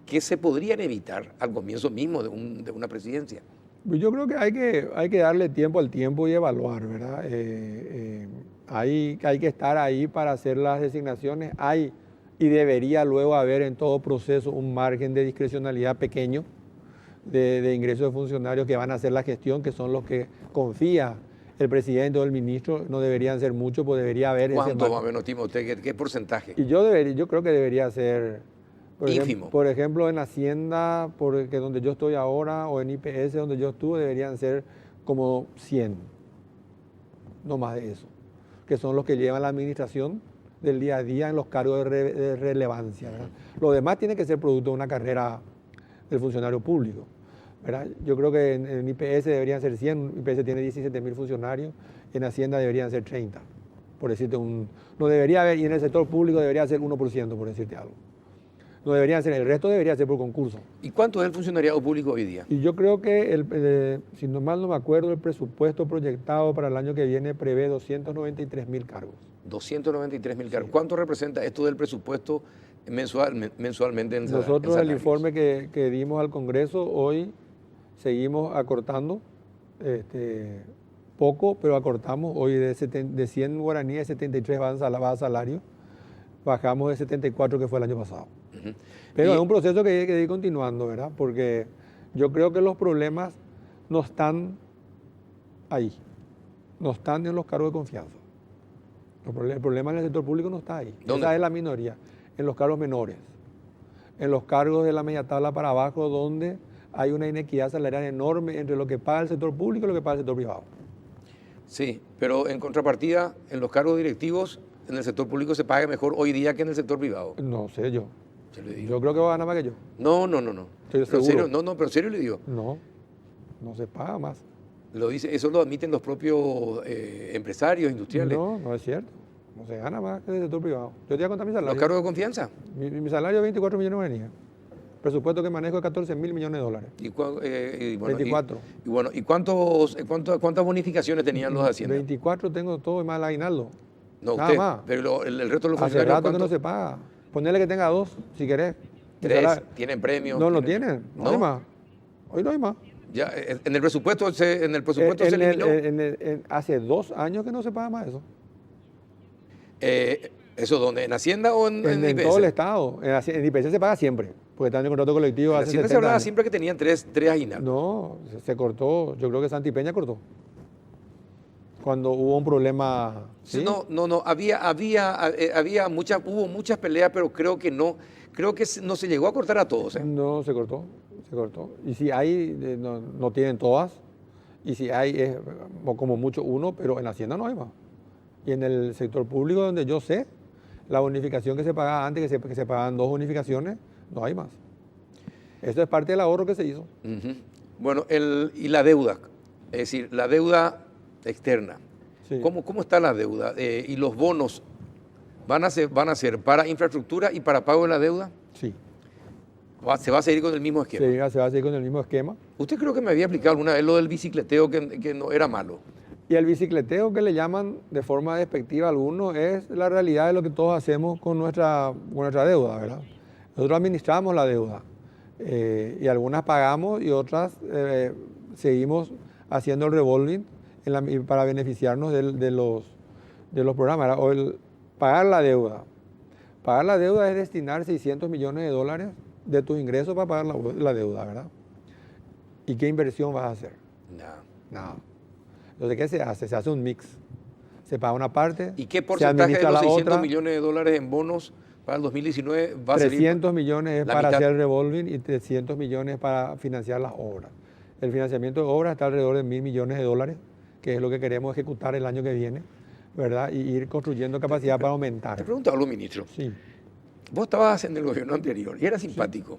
que se podrían evitar al comienzo mismo de una presidencia. Yo creo que hay que darle tiempo al tiempo y evaluar, ¿verdad? Hay que estar ahí para hacer las designaciones. Hay y debería luego haber en todo proceso un margen de discrecionalidad pequeño de ingresos de funcionarios que van a hacer la gestión, que son los que confía el presidente o el ministro. No deberían ser muchos, pues debería haber ese ¿Cuánto margen. más o menos estima usted? ¿Qué porcentaje? Y yo creo que debería ser, ínfimo. por ejemplo, en Hacienda, porque donde yo estoy ahora, o en IPS donde yo estuve, deberían ser como 100, no más de eso, que son los que llevan la administración del día a día en los cargos de relevancia, ¿verdad? Lo demás tiene que ser producto de una carrera del funcionario público, ¿verdad? Yo creo que en IPS deberían ser 100, IPS tiene 17.000 funcionarios, en Hacienda deberían ser 30, por decirte no debería haber, y en el sector público debería ser 1%, por decirte algo. No deberían ser, el resto debería ser por concurso. ¿Y cuánto es el funcionariado público hoy día? Y yo creo que, si no mal no me acuerdo, el presupuesto proyectado para el año que viene prevé 293.000 cargos. 293.000 cargos. ¿Cuánto representa esto del presupuesto mensualmente en Nosotros salarios? el informe que dimos al Congreso, hoy seguimos acortando poco, pero acortamos. Hoy de 100 guaraníes, 73 va a salario. Bajamos de 74 que fue el año pasado. Pero es un proceso que hay que ir continuando, ¿verdad? Porque yo creo que los problemas no están ahí, no están en los cargos de confianza. El problema en el sector público no está ahí. ¿Dónde? Esa es la minoría, en los cargos menores, en los cargos de la media tabla para abajo, donde hay una inequidad salarial enorme entre lo que paga el sector público y lo que paga el sector privado. Sí, pero en contrapartida, en los cargos directivos, en el sector público se paga mejor hoy día que en el sector privado. No sé yo. Se lo digo. Yo creo que va a ganar más que yo. No. Estoy Pero seguro. serio, pero en serio le digo. No se paga más. Lo dice, eso lo admiten los propios empresarios industriales. No es cierto. No se gana más que en el sector privado. Yo te voy a contar mi salario. ¿Los cargos de confianza? Mi salario es 24 millones de guaraníes. Presupuesto que manejo es 14 mil millones de dólares. Y, bueno, 24. ¿Y cuántas bonificaciones tenían los de Hacienda? 24 tengo todo y más el aguinaldo. No, Nada usted, más. pero el resto de los Hace funcionarios, rato que no ¿cuánto? se paga. Ponele que tenga 2, si querés. Mi 3, salario- tienen premios. No tienen. No hay más. Hoy no hay más. Ya, en el presupuesto se eliminó. Hace 2 años que no se paga más eso. ¿Eso dónde? ¿En Hacienda o en En IPS? todo el Estado. En IPS se paga siempre, porque están en contrato colectivo En hace Hacienda 70 se hablaba años. siempre que tenían tres aguinaldos. No, se cortó. Yo creo que Santi Peña cortó. Cuando hubo un problema. ¿sí? No, hubo muchas peleas, pero creo que no se llegó a cortar a todos. No, se cortó. Y si hay, no tienen todas. Y si hay, es como mucho uno, pero en Hacienda no hay más. Y en el sector público, donde yo sé, la bonificación que se pagaba antes, que se pagaban 2 bonificaciones, no hay más. Esto es parte del ahorro que se hizo. Ujú. Bueno, y la deuda, es decir, la deuda externa. Sí. ¿Cómo está la deuda? ¿Y los bonos van a ser para infraestructura y para pago de la deuda? Sí. ¿Se va a seguir con el mismo esquema? Se va a seguir con el mismo esquema. Usted creo que me había explicado alguna vez lo del bicicleteo que no era malo. Y el bicicleteo, que le llaman de forma despectiva a algunos, es la realidad de lo que todos hacemos con nuestra deuda, ¿verdad? Nosotros administramos la deuda y algunas pagamos y otras seguimos haciendo el revolving para beneficiarnos de los programas, ¿verdad? Pagar la deuda. Pagar la deuda es destinar 600 millones de dólares de tus ingresos para pagar la deuda, ¿verdad? ¿Y qué inversión vas a hacer? Nada. Entonces, ¿qué se hace? Se hace un mix. Se paga una parte, ¿Y qué se porcentaje de administra los la 600 otra. millones de dólares en bonos para el 2019 va a salir? 300 millones es la para mitad. hacer el revolving y 300 millones para financiar las obras. El financiamiento de obras está alrededor de 1.000 millones de dólares, que es lo que queremos ejecutar el año que viene, ¿verdad? Y ir construyendo capacidad para aumentar. Te pregunto algo, ministro. Sí. Vos estabas en el gobierno anterior y era simpático,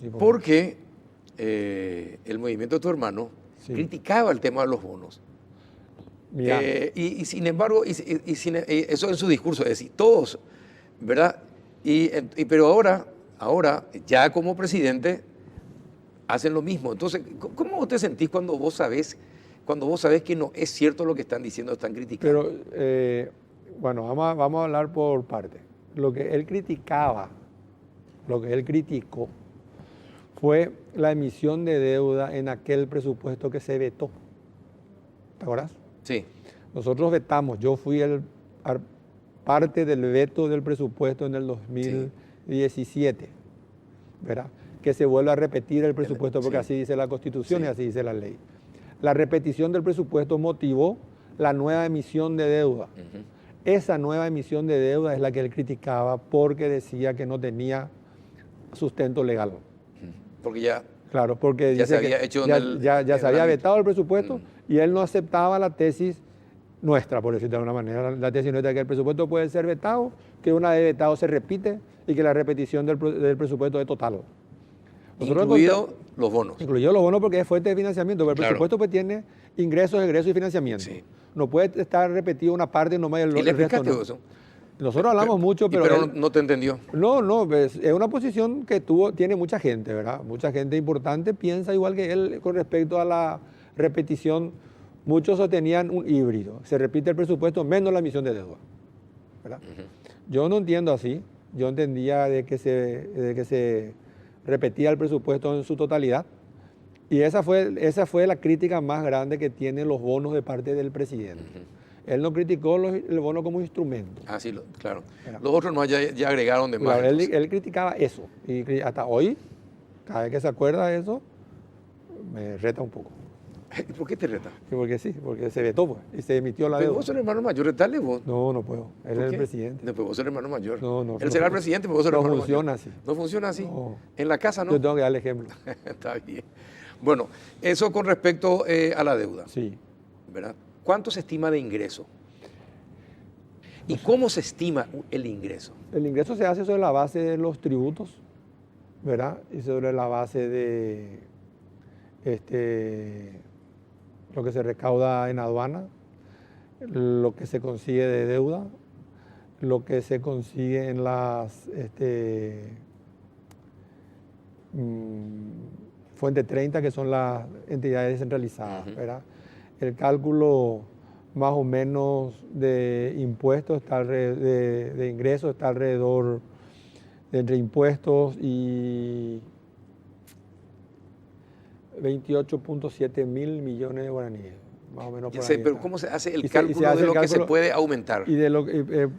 Sí, porque el movimiento de tu hermano Sí. criticaba el tema de los bonos. Mira, Y sin embargo, eso en su discurso, es decir, todos, ¿verdad? Pero ahora, ya como presidente, hacen lo mismo. Entonces, ¿cómo vos te sentís cuando vos sabés que no es cierto lo que están diciendo, están criticando? pero bueno, vamos a hablar por partes. Lo que él criticaba, lo que él criticó, fue la emisión de deuda en aquel presupuesto que se vetó. ¿Te acuerdas? Sí. Nosotros vetamos, yo fui parte del veto del presupuesto en el 2017, ¿verdad? Que se vuelve a repetir el presupuesto porque Sí. así dice la Constitución Sí. y así dice la ley. La repetición del presupuesto motivó la nueva emisión de deuda. Ujú. Esa nueva emisión de deuda es la que él criticaba porque decía que no tenía sustento legal. Porque ya Claro, porque Ya dice se había que hecho en ya, el- ya- ya en se el había ámbito. vetado el presupuesto y él no aceptaba la tesis nuestra, por decirlo de alguna manera. La tesis nuestra es que el presupuesto puede ser vetado, que una vez vetado se repite y que la repetición del presupuesto es total. Nosotros incluido los bonos. incluyó los bonos porque es fuente de financiamiento, pero el Claro. presupuesto pues tiene ingresos, egresos y financiamiento. Sí. No puede estar repetido una parte nomás y el ¿Y le resto explicaste no. eso? Nosotros hablamos mucho, pero, pero él- no te entendió. no, es una posición que tiene mucha gente, ¿verdad? Mucha gente importante piensa igual que él con respecto a la repetición. Muchos sostenían un híbrido. Se repite el presupuesto menos la emisión de deuda, ¿verdad? Yo no entiendo así. Yo entendía de que se repetía el presupuesto en su totalidad Y esa fue la crítica más grande que tienen los bonos de parte del presidente. Él no criticó el bono como instrumento. Ah, sí, claro. Era. Los otros no ya agregaron de más. Claro, él criticaba eso. Y hasta hoy, cada vez que se acuerda de eso, me reta un poco. ¿Por qué te reta? Sí, porque se vetó pues, y se emitió la Pero deuda. vos sos el hermano mayor, retale vos. No puedo. Él ¿Por es qué? el presidente. No, pero vos sos el hermano mayor. No, Él será el presidente, pero vos sos el hermano mayor. No funciona así. No funciona así. No. En la casa no. Yo tengo que darle ejemplo. Está bien. Bueno, eso con respecto a la deuda. Sí. ¿Verdad? ¿Cuánto se estima de ingreso? ¿Y cómo se estima el ingreso? El ingreso se hace sobre la base de los tributos, ¿verdad? Y sobre la base de lo que se recauda en aduana, lo que se consigue de deuda, lo que se consigue en las Fuente 30, que son las entidades descentralizadas, ¿verdad? El cálculo más o menos de impuestos, de ingresos, está alrededor de entre impuestos y 28.7 mil millones de guaraníes, más o menos. Ya sé, pero ¿cómo se hace el cálculo de lo que se puede aumentar? Y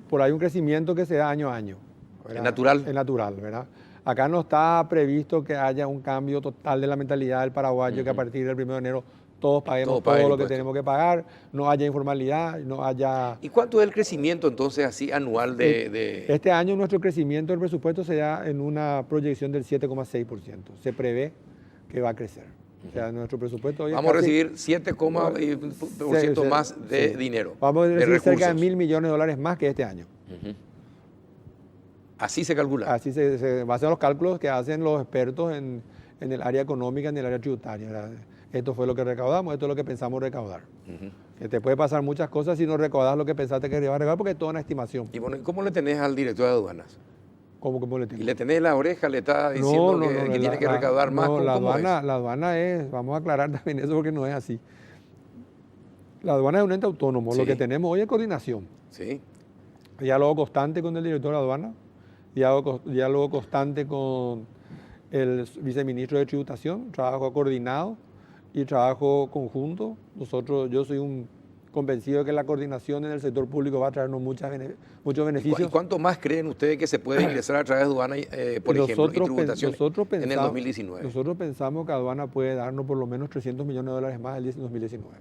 por ahí un crecimiento que se da año a año. ¿Verdad? Es natural. Es natural, ¿verdad? Acá no está previsto que haya un cambio total de la mentalidad del paraguayo, que a partir del 1 de enero todos paguemos todo lo que tenemos que pagar, no haya informalidad, no haya... ¿Y cuánto es el crecimiento entonces así anual de...? Este año nuestro crecimiento del presupuesto se da en una proyección del 7,6%. Se prevé que va a crecer. O sea, nuestro presupuesto hoy vamos a recibir 7,% más de dinero. Vamos a recibir cerca de $1.000 millones más que este año. Así se calcula. Así se basan los cálculos que hacen los expertos en el área económica, en el área tributaria, ¿verdad? Esto fue lo que recaudamos, esto es lo que pensamos recaudar. Que te puede pasar muchas cosas si no recaudas lo que pensaste que ibas a recaudar, porque es toda una estimación. Y bueno, ¿cómo le tenés al director de aduanas? ¿Cómo le tenés? ¿Y le tenés en la oreja, le está diciendo que tiene que recaudar más? No, la aduana es, vamos a aclarar también eso porque no es así. La aduana es un ente autónomo, lo que tenemos hoy es coordinación. Sí. Diálogo constante con el director de aduana, diálogo constante con el viceministro de tributación, trabajo coordinado y trabajo conjunto. Yo soy un convencido de que la coordinación en el sector público va a traernos muchos beneficios. ¿Y cuánto más creen ustedes que se puede ingresar a través de aduana, por ejemplo, y tributación en el 2019? Nosotros pensamos que aduana puede darnos por lo menos $300 millones más en 2019.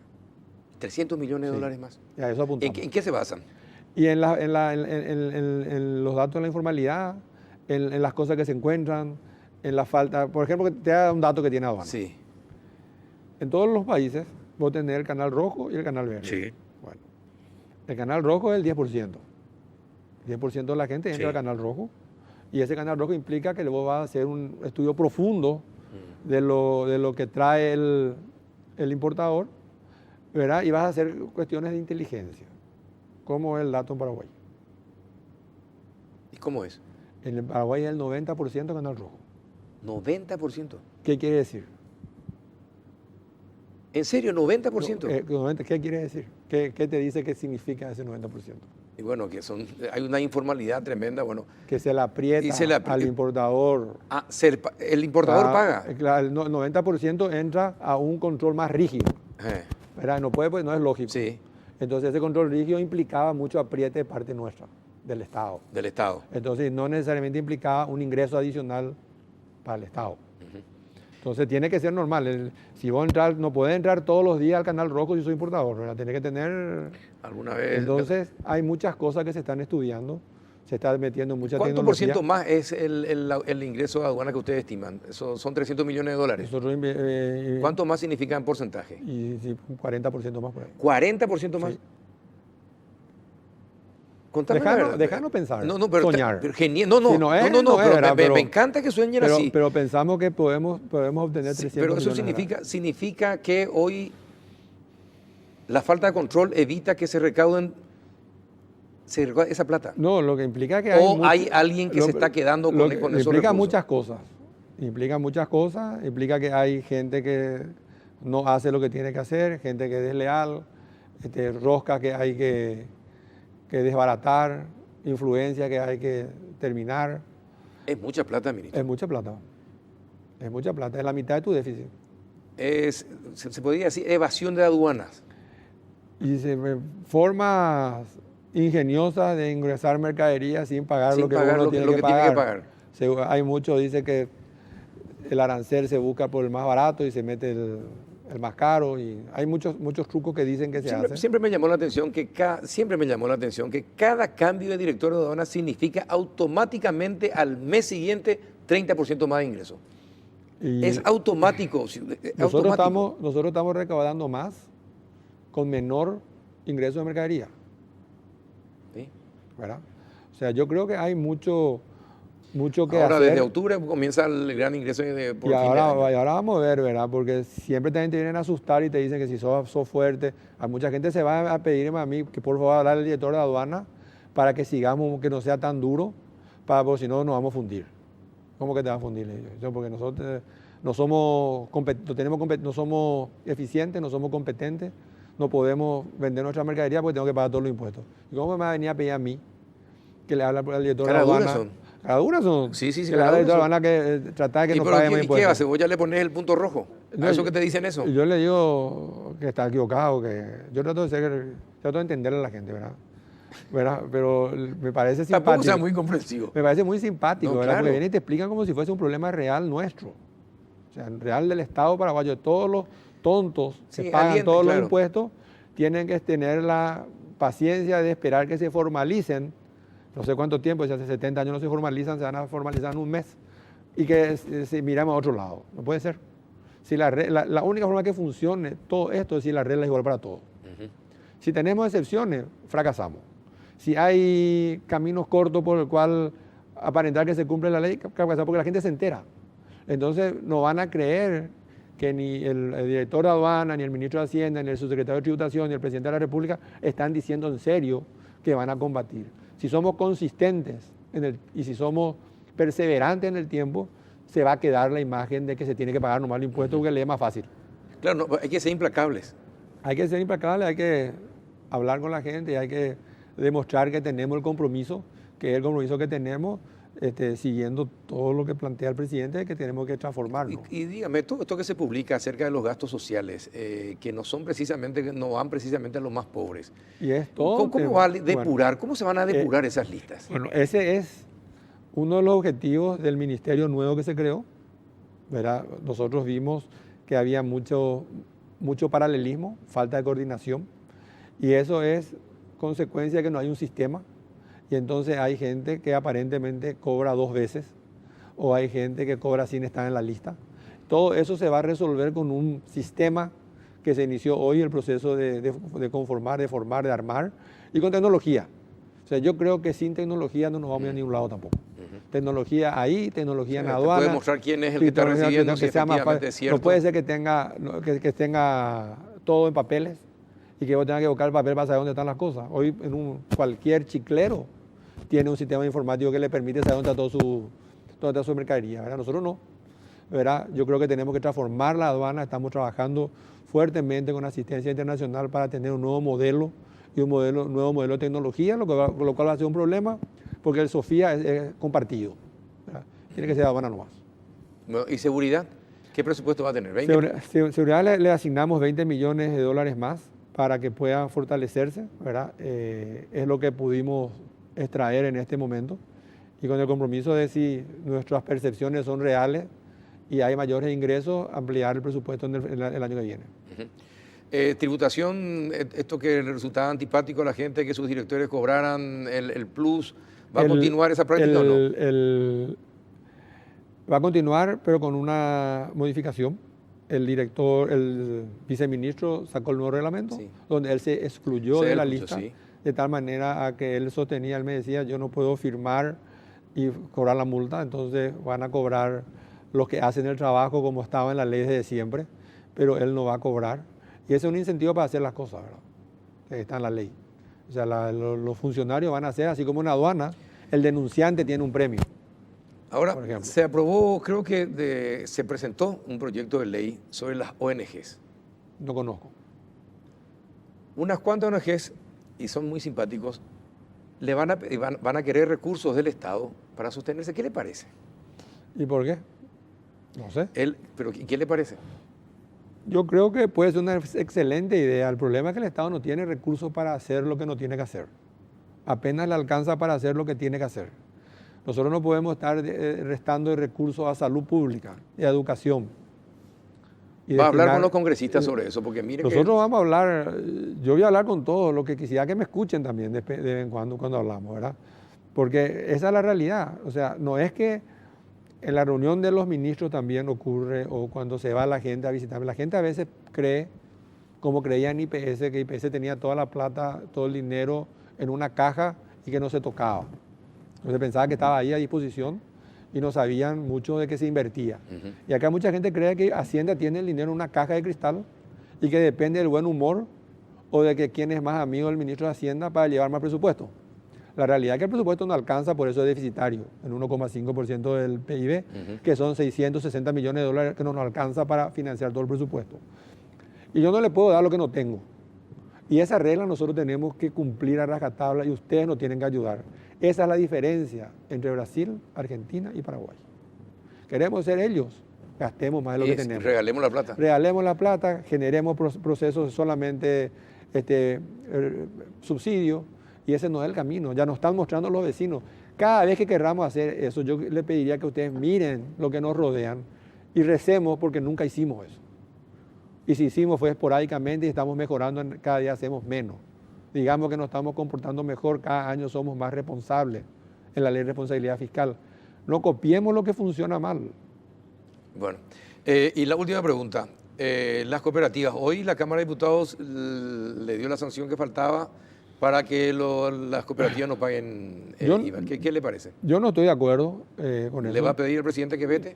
¿300 millones de dólares más? Y a eso apuntamos. ¿En qué se basan? Y en los datos de la informalidad, en las cosas que se encuentran, en la falta. Por ejemplo, te da un dato que tiene aduana. Sí. En todos los países vos tenés el canal rojo y el canal verde. Sí. Bueno, el canal rojo es el 10%. El 10% de la gente entra al canal rojo. Y ese canal rojo implica que vos vas a hacer un estudio profundo de lo que trae el importador, ¿verdad? Y vas a hacer cuestiones de inteligencia. ¿Cómo es el dato en Paraguay? ¿Y cómo es? En el Paraguay es el 90% canal rojo. ¿90%? ¿Qué quiere decir? ¿En serio, 90%? ¿Qué quiere decir? ¿Qué te dice qué significa ese 90%? Y bueno, hay una informalidad tremenda, bueno. Que se le aprieta al importador. Ah, el importador paga. Claro, el 90% entra a un control más rígido. ¿Verdad? No puede, pues no es lógico. Sí. Entonces ese control rígido implicaba mucho apriete de parte nuestra, del Estado. Del Estado. Entonces no necesariamente implicaba un ingreso adicional para el Estado. Entonces tiene que ser normal. Si vos no podés entrar todos los días al canal rojo si soy importador, ¿verdad? Tiene que tener... ¿Alguna vez? Entonces hay muchas cosas que se están estudiando, se está metiendo mucha ¿Cuánto tecnología. por ciento más es el ingreso de aduana que ustedes estiman? Eso son 300 millones de dólares. ¿Cuánto más significa en porcentaje? Y sí, un 40% más por ahí. ¿40% más? Sí. Déjanos pensar, soñar. Pero genial. Me encanta que sueñen así. Pero pensamos que podemos obtener 300 pero eso significa que hoy la falta de control evita que se recaude esa plata. No, lo que implica que hay alguien que se está quedando con esos recursos. Implica muchas cosas. Implica que hay gente que no hace lo que tiene que hacer, gente que es desleal, rosca que hay que desbaratar, influencia que hay que terminar. Es mucha plata, ministro. Es mucha plata. Es mucha plata. Es la mitad de tu déficit. se podría decir evasión de aduanas. Y formas ingeniosas de ingresar mercadería sin pagar lo que uno tiene que pagar. Hay muchos dicen que el arancel se busca por el más barato y se mete el más caro, y hay muchos trucos que dicen que se hacen. Siempre me llamó la atención que cada cambio de director de aduana significa automáticamente al mes siguiente 30% más de ingresos. Es automático. Nosotros estamos recaudando más con menor ingreso de mercadería. ¿Sí? ¿Verdad? O sea, yo creo que hay mucho que ahora, hacer. desde octubre comienza el gran ingreso por y ahora vamos a ver, ¿verdad? Porque siempre también te vienen a asustar y te dicen que si sos fuerte. A mucha gente se va a pedirme a mí que por favor hablar al director de aduana para que sigamos, que no sea tan duro, porque si no nos vamos a fundir. ¿Cómo que te vas a fundir? Porque nosotros no somos eficientes, no somos competentes, no podemos vender nuestra mercadería porque tengo que pagar todos los impuestos. ¿Y cómo me va a venir a pedir a mí que le hable al director de aduana? ¿Caraduras son? Sí. Que le hable al director de aduana que tratar de que no pague más impuestos. ¿Qué hace? ¿Vos ya le pones el punto rojo? ¿A eso que te dicen eso? Yo le digo que está equivocado, que yo trato de entenderle a la gente, ¿verdad? Pero me parece simpático. Tampoco sea muy comprensivo. Me parece muy simpático, ¿verdad? Claro. Porque vienen y te explican como si fuese un problema real nuestro. O sea, real del Estado paraguayo. Todos los tontos que pagan todos los impuestos tienen que tener la paciencia de esperar que se formalicen. No sé cuánto tiempo, si hace 70 años no se formalizan, se van a formalizar en un mes. Y que miramos a otro lado. No puede ser. Si la única forma que funcione todo esto es si la regla es igual para todos. Si tenemos excepciones, fracasamos. Si hay caminos cortos por el cual aparentar que se cumple la ley, fracasamos porque la gente se entera. Entonces no van a creer que ni el director de aduana, ni el ministro de Hacienda, ni el subsecretario de Tributación, ni el presidente de la República están diciendo en serio que van a combatir. Si somos consistentes y si somos perseverantes en el tiempo, se va a quedar la imagen de que se tiene que pagar nomás el impuesto porque le es más fácil. Claro, no, hay que ser implacables. Hay que ser implacables, hay que hablar con la gente y hay que demostrar que tenemos el compromiso, que es el compromiso que tenemos, siguiendo todo lo que plantea el presidente, que tenemos que transformarnos. Y dígame, todo esto que se publica acerca de los gastos sociales, que no van precisamente a los más pobres. Y es todo. ¿Cómo va a depurar? ¿Cómo se van a depurar esas listas? Bueno, ese es uno de los objetivos del ministerio nuevo que se creó, ¿verdad? Nosotros vimos que había mucho paralelismo, falta de coordinación, y eso es consecuencia de que no hay un sistema. Y entonces hay gente que aparentemente cobra 2 veces, o hay gente que cobra sin estar en la lista. Todo eso se va a resolver con un sistema que se inició hoy, el proceso de conformar, de formar, de armar, y con tecnología. O sea, yo creo que sin tecnología no nos vamos a ir a ningún lado tampoco. Tecnología ahí, tecnología en aduana. Puede mostrar quién es el que está recibiendo, si efectivamente es cierto. No puede ser que tenga todo en papeles y que vos tengas que buscar el papel para saber dónde están las cosas. Hoy cualquier chiclero tiene un sistema informático que le permite saber dónde está su mercadería, ¿verdad? Nosotros no, ¿verdad? Yo creo que tenemos que transformar la aduana, estamos trabajando fuertemente con asistencia internacional para tener un nuevo modelo y nuevo modelo de tecnología, lo cual va a ser un problema porque el SOFIA es compartido, ¿verdad? Tiene que ser aduana nomás. ¿Y seguridad? ¿Qué presupuesto va a tener? ¿20? Seguridad le asignamos $20 millones más para que pueda fortalecerse, ¿verdad? Es lo que pudimos extraer en este momento y con el compromiso de si nuestras percepciones son reales y hay mayores ingresos, ampliar el presupuesto el año que viene. Tributación, esto que resultaba antipático a la gente, que sus directores cobraran el plus, ¿va a continuar esa práctica o no? Va a continuar, pero con una modificación. El viceministro sacó el nuevo reglamento, sí, donde él se excluyó de la lista, sí, de tal manera a que él sostenía, él me decía, yo no puedo firmar y cobrar la multa, entonces van a cobrar los que hacen el trabajo como estaba en la ley desde siempre, pero él no va a cobrar. Y ese es un incentivo para hacer las cosas, ¿verdad? Que está en la ley. O sea, los funcionarios van a hacer, así como en aduana, el denunciante tiene un premio. Ahora, se aprobó, creo que se presentó un proyecto de ley sobre las ONGs. No conozco. Unas cuantas ONGs, y son muy simpáticos, van a querer recursos del Estado para sostenerse. ¿Qué le parece? ¿Y por qué? No sé. ¿Pero qué le parece? Yo creo que puede ser una excelente idea. El problema es que el Estado no tiene recursos para hacer lo que no tiene que hacer. Apenas le alcanza para hacer lo que tiene que hacer. Nosotros no podemos estar restando recursos a salud pública y a educación. Va a hablar con los congresistas sobre eso, porque mire nosotros vamos a hablar, yo voy a hablar con todos, lo que quisiera que me escuchen también de vez en cuando hablamos, ¿verdad? Porque esa es la realidad. O sea, no es que en la reunión de los ministros también ocurre, o cuando se va la gente a visitar. La gente a veces cree, como creía en IPS, que IPS tenía toda la plata, todo el dinero en una caja y que no se tocaba. Entonces pensaba que estaba ahí a disposición y no sabían mucho de que se invertía. Y acá mucha gente cree que Hacienda tiene el dinero en una caja de cristal y que depende del buen humor o de que quién es más amigo del ministro de Hacienda para llevar más presupuesto. La realidad es que el presupuesto no alcanza, por eso es deficitario, en 1,5% del PIB, que son 660 millones de dólares que no nos alcanza para financiar todo el presupuesto. Y yo no le puedo dar lo que no tengo. Y esa regla nosotros tenemos que cumplir a rajatabla y ustedes nos tienen que ayudar. Esa es la diferencia entre Brasil, Argentina y Paraguay. Queremos ser ellos, gastemos más de lo que tenemos. Regalemos la plata. Regalemos la plata, generemos procesos solamente subsidio. Y ese no es el camino, ya nos están mostrando los vecinos. Cada vez que querramos hacer eso, yo le pediría que ustedes miren lo que nos rodean y recemos porque nunca hicimos eso. Y si hicimos fue esporádicamente y estamos mejorando, cada día hacemos menos. Digamos que nos estamos comportando mejor, cada año somos más responsables en la ley de responsabilidad fiscal. No copiemos lo que funciona mal. Bueno, y la última pregunta. Las cooperativas, hoy la Cámara de Diputados le dio la sanción que faltaba para que las cooperativas no paguen el IVA. ¿Qué le parece? Yo no estoy de acuerdo con eso. ¿Le va a pedir al presidente que vete?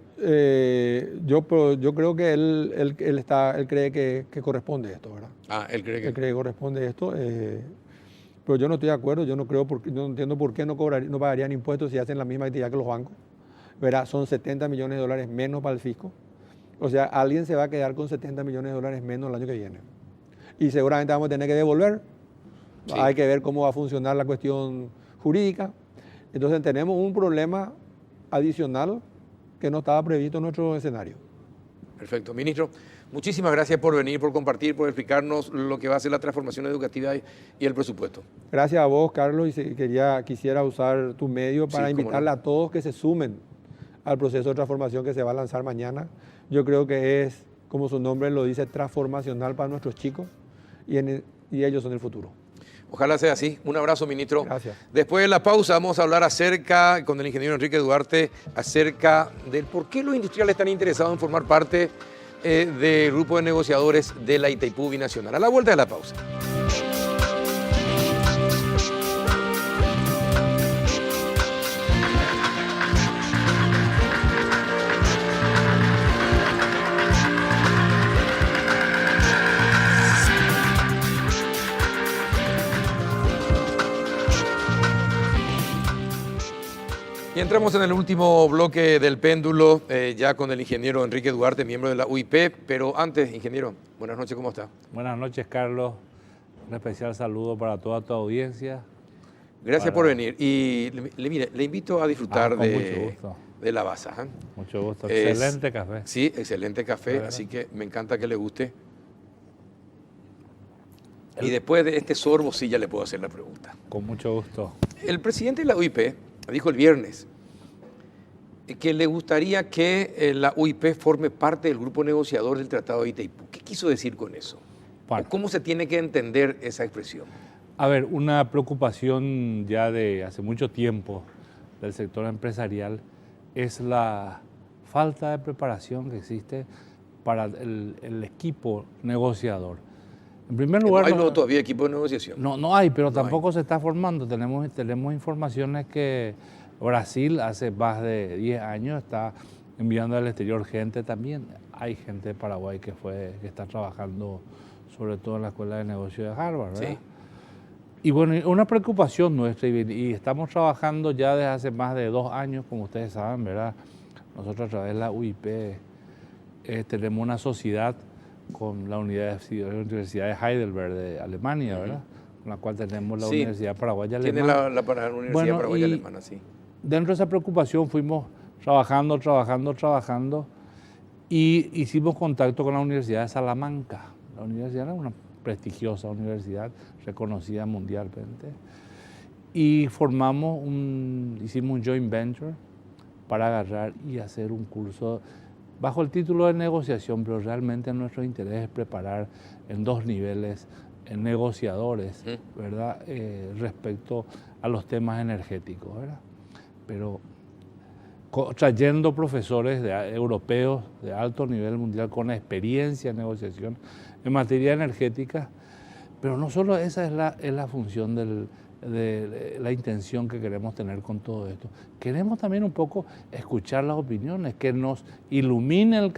Yo creo que él cree que corresponde esto, ¿verdad? Él cree que... Él cree que corresponde esto, pero yo no estoy de acuerdo, yo no entiendo por qué no pagarían impuestos si hacen la misma actividad que los bancos. ¿Verdad? Son 70 millones de dólares menos para el fisco. O sea, alguien se va a quedar con 70 millones de dólares menos el año que viene. Y seguramente vamos a tener que devolver. Sí. Hay que ver cómo va a funcionar la cuestión jurídica. Entonces tenemos un problema adicional que no estaba previsto en nuestro escenario. Perfecto. Ministro, muchísimas gracias por venir, por compartir, por explicarnos lo que va a ser la transformación educativa y el presupuesto. Gracias a vos, Carlos, y quisiera usar tu medio para invitarle a todos que se sumen al proceso de transformación que se va a lanzar mañana. Yo creo que es, como su nombre lo dice, transformacional para nuestros chicos y ellos son el futuro. Ojalá sea así. Un abrazo, ministro. Gracias. Después de la pausa vamos a hablar con el ingeniero Enrique Duarte acerca del por qué los industriales están interesados en formar parte del grupo de negociadores de la Itaipú Binacional. A la vuelta de la pausa. Y entramos en el último bloque del péndulo, ya con el ingeniero Enrique Duarte, miembro de la UIP. Pero antes, ingeniero, buenas noches, ¿cómo está? Buenas noches, Carlos. Un especial saludo para toda tu audiencia. Gracias por venir. Y mire, le invito a disfrutar de la Baza. Mucho gusto. Excelente café. Sí, excelente café, así que me encanta que le guste. Y después de este sorbo, sí, ya le puedo hacer la pregunta. Con mucho gusto. El presidente de la UIP dijo el viernes que le gustaría que la UIP forme parte del grupo negociador del Tratado de Itaipú. ¿Qué quiso decir con eso? ¿Cómo se tiene que entender esa expresión? A ver, una preocupación ya de hace mucho tiempo del sector empresarial es la falta de preparación que existe para el equipo negociador. En primer lugar, ¿No hay todavía equipo de negociación? No hay, pero tampoco se está formando. Tenemos informaciones que Brasil hace más de 10 años está enviando al exterior gente también. Hay gente de Paraguay que está trabajando sobre todo en la Escuela de Negocios de Harvard, ¿verdad? Sí. Y bueno, una preocupación nuestra, y estamos trabajando ya desde hace más de 2 años, como ustedes saben, ¿verdad? Nosotros a través de la UIP tenemos una sociedad con la Universidad de Heidelberg de Alemania, ¿verdad? Con la cual tenemos la Universidad Paraguaya Alemana. Tiene la Universidad Paraguaya Alemana, sí. Dentro de esa preocupación fuimos trabajando, Y hicimos contacto con la Universidad de Salamanca. La universidad era una prestigiosa universidad, reconocida mundialmente. Y hicimos un joint venture para agarrar y hacer un curso bajo el título de negociación, pero realmente nuestro interés es preparar en 2 niveles negociadores, ¿verdad? Respecto a los temas energéticos, ¿verdad? Pero trayendo profesores europeos de alto nivel mundial con experiencia en negociación en materia energética, pero no solo esa es la función de la intención que queremos tener con todo esto. Queremos también un poco escuchar las opiniones, que nos iluminen el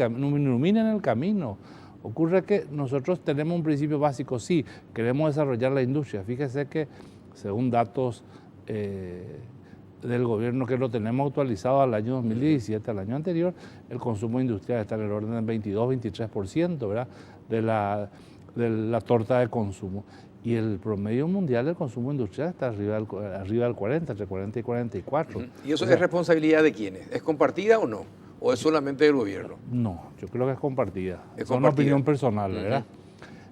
camino. Ocurre que nosotros tenemos un principio básico, sí, queremos desarrollar la industria. Fíjese que según datos del gobierno, que lo tenemos actualizado al año 2017, al año anterior, el consumo industrial está en el orden del 22-23%, ¿verdad? de la torta de consumo. Y el promedio mundial del consumo industrial está arriba del 40, entre 40 y 44. ¿Y eso es responsabilidad de quiénes? ¿Es compartida o no? ¿O es solamente del gobierno? No, yo creo que es compartida. Es una opinión personal, ¿verdad?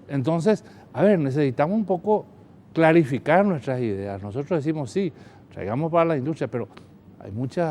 Entonces, a ver, necesitamos un poco clarificar nuestras ideas. Nosotros decimos, sí, traigamos para la industria, pero hay muchas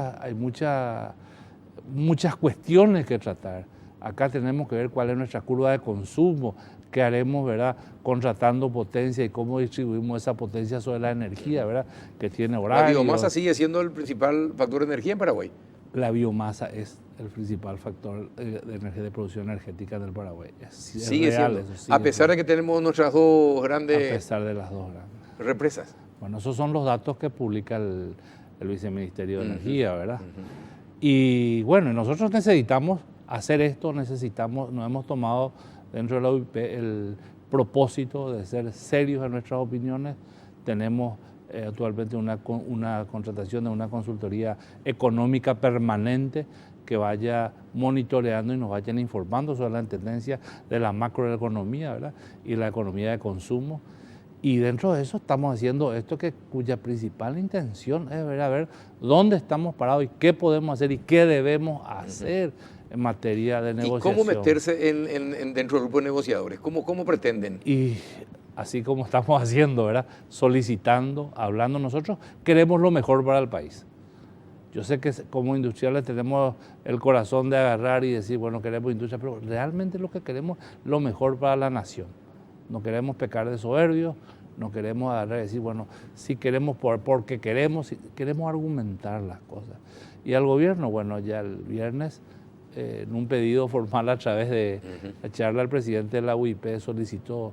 cuestiones que tratar. Acá tenemos que ver cuál es nuestra curva de consumo, qué haremos, ¿verdad?, contratando potencia y cómo distribuimos esa potencia sobre la energía, ¿verdad?, que tiene horarios. ¿La biomasa sigue siendo el principal factor de energía en Paraguay? La biomasa es el principal factor de producción energética del Paraguay. Sigue siendo, a pesar de que tenemos nuestras 2 grandes... A pesar de las 2 grandes. ¿Represas? Bueno, esos son los datos que publica el Viceministerio de Energía, ¿verdad? Y bueno, nosotros necesitamos hacer esto, nos hemos tomado dentro de la UIP el propósito de ser serios en nuestras opiniones. Tenemos actualmente una contratación de una consultoría económica permanente que vaya monitoreando y nos vayan informando sobre la tendencia de la macroeconomía, ¿verdad?, y la economía de consumo. Y dentro de eso estamos haciendo esto cuya principal intención es ver dónde estamos parados y qué podemos hacer y qué debemos hacer en materia de negociación. ¿Y cómo meterse dentro del grupo de negociadores? ¿Cómo pretenden? Y así como estamos haciendo, ¿verdad?, solicitando, hablando, nosotros queremos lo mejor para el país. Yo sé que como industriales tenemos el corazón de agarrar y decir, bueno, queremos industria, pero realmente lo que queremos es lo mejor para la nación. No queremos pecar de soberbios, no queremos agarrar y decir, bueno, sí queremos porque queremos argumentar las cosas. Y al gobierno, bueno, ya el viernes, en un pedido formal a través de la charla al presidente de la UIP, solicitó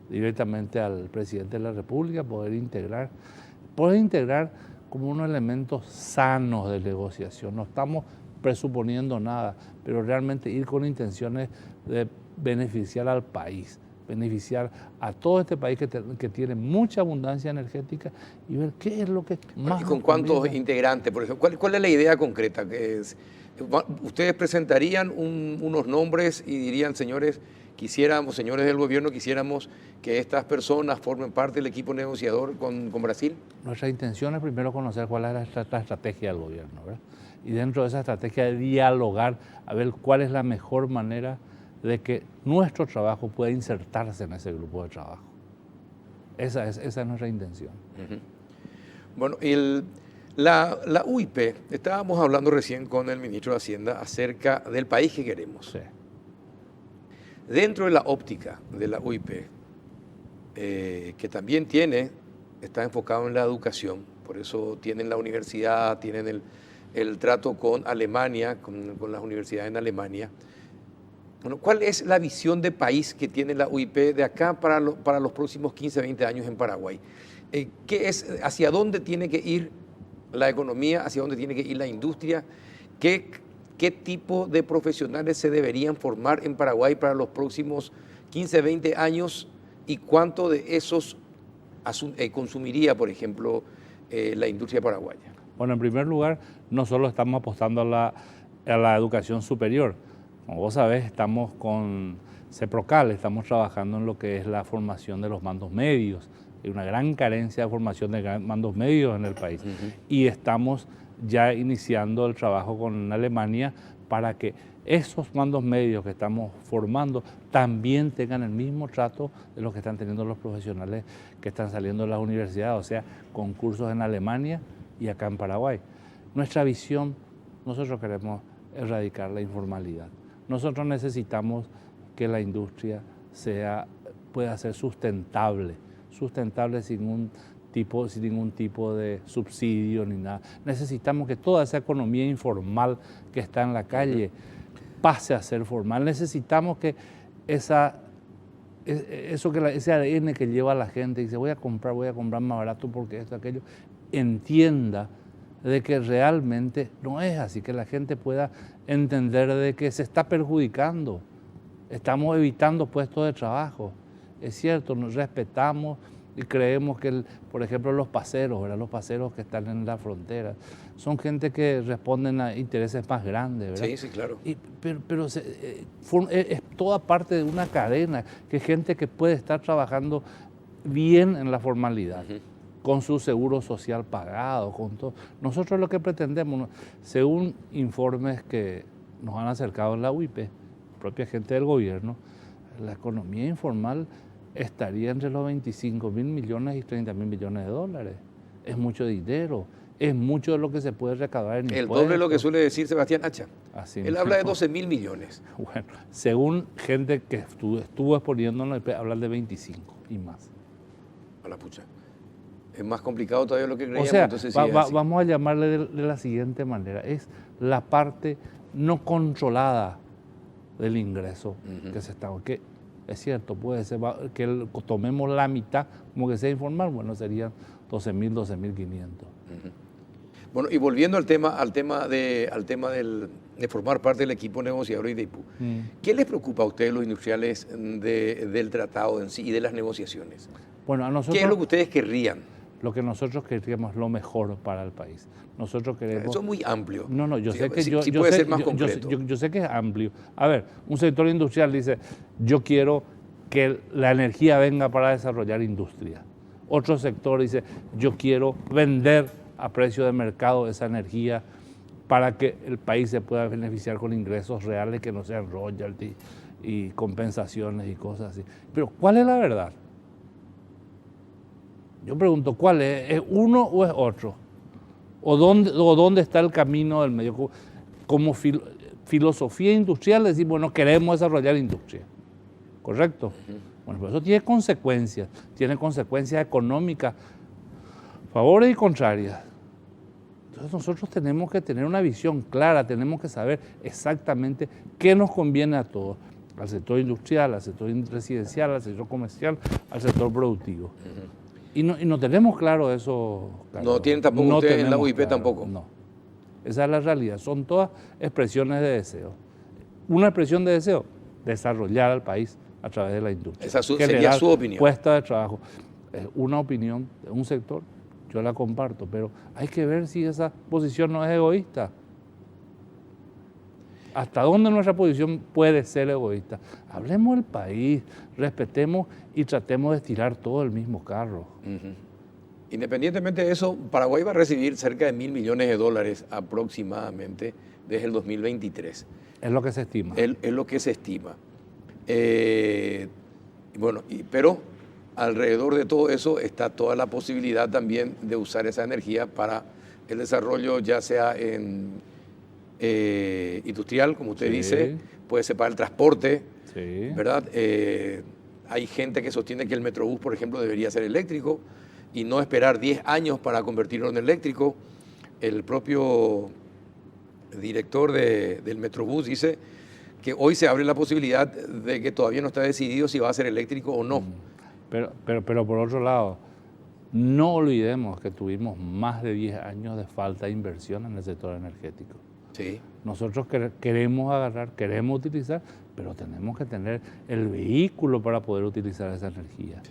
directamente al presidente de la República poder integrar como unos elementos sanos de negociación. No estamos presuponiendo nada, pero realmente ir con intenciones de beneficiar al país, beneficiar a todo este país que tiene mucha abundancia energética y ver qué es lo que más... ¿Y con cuántos integrantes, por ejemplo? ¿Cuál es la idea concreta? ¿Ustedes presentarían unos nombres y dirían, señores del gobierno, quisiéramos que estas personas formen parte del equipo negociador con Brasil? Nuestra intención es primero conocer cuál es la estrategia del gobierno, ¿verdad? Y dentro de esa estrategia de dialogar, a ver cuál es la mejor manera de que nuestro trabajo pueda insertarse en ese grupo de trabajo. Esa es nuestra intención. Bueno, la UIP, estábamos hablando recién con el ministro de Hacienda acerca del país que queremos. Sí. Dentro de la óptica de la UIP, que también está enfocado en la educación, por eso tienen la universidad, tienen el trato con Alemania, con las universidades en Alemania. Bueno, ¿cuál es la visión de país que tiene la UIP de acá para los próximos 15, 20 años en Paraguay? ¿Hacia dónde tiene que ir la economía? ¿Hacia dónde tiene que ir la industria? ¿Qué tipo de profesionales se deberían formar en Paraguay para los próximos 15, 20 años? ¿Y cuánto de esos consumiría, por ejemplo, la industria paraguaya? Bueno, en primer lugar, no solo estamos apostando a la educación superior. Como vos sabés, estamos con CEPROCAL, estamos trabajando en lo que es la formación de los mandos medios. Hay una gran carencia de formación de mandos medios en el país. Y estamos ya iniciando el trabajo con Alemania para que esos mandos medios que estamos formando también tengan el mismo trato de los que están teniendo los profesionales que están saliendo de las universidades, o sea, concursos en Alemania y acá en Paraguay. Nuestra visión, nosotros queremos erradicar la informalidad. Nosotros necesitamos que la industria pueda ser sustentable sin ningún tipo de subsidio ni nada. Necesitamos que toda esa economía informal que está en la calle pase a ser formal. Necesitamos que ese ADN que lleva a la gente y dice voy a comprar más barato porque esto, aquello, entienda de que realmente no es así, que la gente pueda entender de que se está perjudicando. Estamos evitando puestos de trabajo. Es cierto, nos respetamos y creemos que, por ejemplo, los paseros, ¿verdad? Los paseros que están en la frontera, son gente que responden a intereses más grandes, ¿verdad? Sí, sí, claro. Pero es toda parte de una cadena, que gente que puede estar trabajando bien en la formalidad, con su seguro social pagado, con todo. Nosotros lo que pretendemos, según informes que nos han acercado en la UIP, propia gente del gobierno, la economía informal estaría entre los 25.000 millones y 30.000 millones de dólares. Es mucho dinero, es mucho de lo que se puede recaudar en impuestos. El doble de lo que suele decir Sebastián Hacha. Así Él habla de 12.000 millones. Bueno, según gente que estuvo exponiéndonos, hablan de 25 y más. A la pucha. Es más complicado todavía lo que creíamos. O sea, entonces, sí, vamos a llamarle de la siguiente manera. Es la parte no controlada del ingreso que se está... Que es cierto, puede ser que tomemos la mitad, como que sea informal, bueno, serían 12.000, 12.500. Bueno, y volviendo al tema de formar parte del equipo negociador y de IPU, ¿qué les preocupa a ustedes los industriales del tratado en sí y de las negociaciones? Bueno, a nosotros, ¿qué es lo que ustedes querrían? Lo que nosotros querríamos es lo mejor para el país. Nosotros queremos... Eso es muy amplio. No, yo sé que sí puede ser más concreto. Yo sé que es amplio. A ver, un sector industrial dice, yo quiero que la energía venga para desarrollar industria. Otro sector dice, yo quiero vender a precio de mercado esa energía para que el país se pueda beneficiar con ingresos reales que no sean royalties y compensaciones y cosas así. Pero ¿cuál es la verdad? Yo pregunto, ¿cuál es? ¿Es uno o es otro? ¿O dónde está el camino del medio? Como filosofía industrial decir, bueno, queremos desarrollar industria, ¿correcto? Bueno, pero eso tiene consecuencias económicas, favores y contrarias. Entonces nosotros tenemos que tener una visión clara, tenemos que saber exactamente qué nos conviene a todos, al sector industrial, al sector residencial, al sector comercial, al sector productivo. Y no tenemos claro eso. Carlos. No tienen tampoco ustedes en la UIP claro, tampoco. No. Esa es la realidad. Son todas expresiones de deseo. Una expresión de deseo, desarrollar al país a través de la industria. Esa sería su opinión. Puesta de trabajo. Es una opinión de un sector, yo la comparto, pero hay que ver si esa posición no es egoísta. ¿Hasta dónde nuestra posición puede ser egoísta? Hablemos del país, respetemos y tratemos de estirar todo el mismo carro. Independientemente de eso, Paraguay va a recibir cerca de $1.000 millones aproximadamente desde el 2023. Es lo que se estima. Es lo que se estima. Pero alrededor de todo eso está toda la posibilidad también de usar esa energía para el desarrollo, ya sea en industrial, como usted dice, puede ser para el transporte, ¿verdad? Hay gente que sostiene que el Metrobús, por ejemplo, debería ser eléctrico y no esperar 10 años para convertirlo en eléctrico. El propio director del Metrobús dice que hoy se abre la posibilidad de que todavía no está decidido si va a ser eléctrico o no. Pero por otro lado, no olvidemos que tuvimos más de 10 años de falta de inversión en el sector energético. Sí. Nosotros queremos utilizar, pero tenemos que tener el vehículo para poder utilizar esa energía.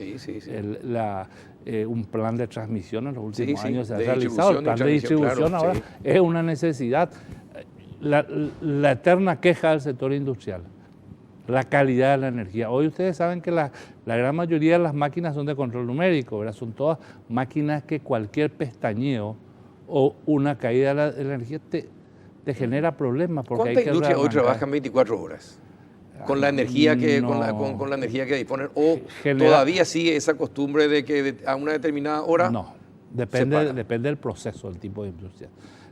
Un plan de transmisión en los últimos años se ha realizado. El plan de distribución ahora es una necesidad. La eterna queja del sector industrial, la calidad de la energía. Hoy ustedes saben que la gran mayoría de las máquinas son de control numérico, ¿verdad? Son todas máquinas que cualquier pestañeo o una caída de la energía te genera problemas. Porque ¿Cuánta hay que industria hoy rearrancar. trabaja 24 horas? Con la energía que, No. con la energía que disponen, o Genera- todavía sigue esa costumbre de que a una determinada hora. No, se para. depende del proceso, del tipo de industria.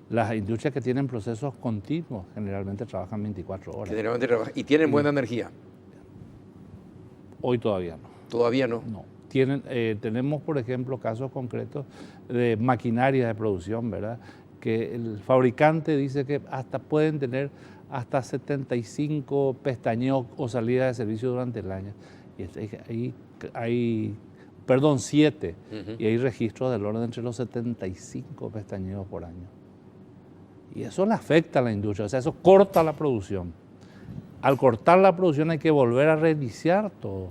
Las industrias que tienen procesos continuos generalmente trabajan 24 horas. Generalmente trabaja y tienen buena energía. Hoy todavía no. Todavía no. No. Tenemos, por ejemplo, casos concretos de maquinaria de producción, ¿verdad? Que el fabricante dice que pueden tener hasta 75 pestañeos o salidas de servicio durante el año. Y hay 7, y hay registros del orden entre los 75 pestañeos por año. Y eso le afecta a la industria, o sea, eso corta la producción. Al cortar la producción hay que volver a reiniciar todo.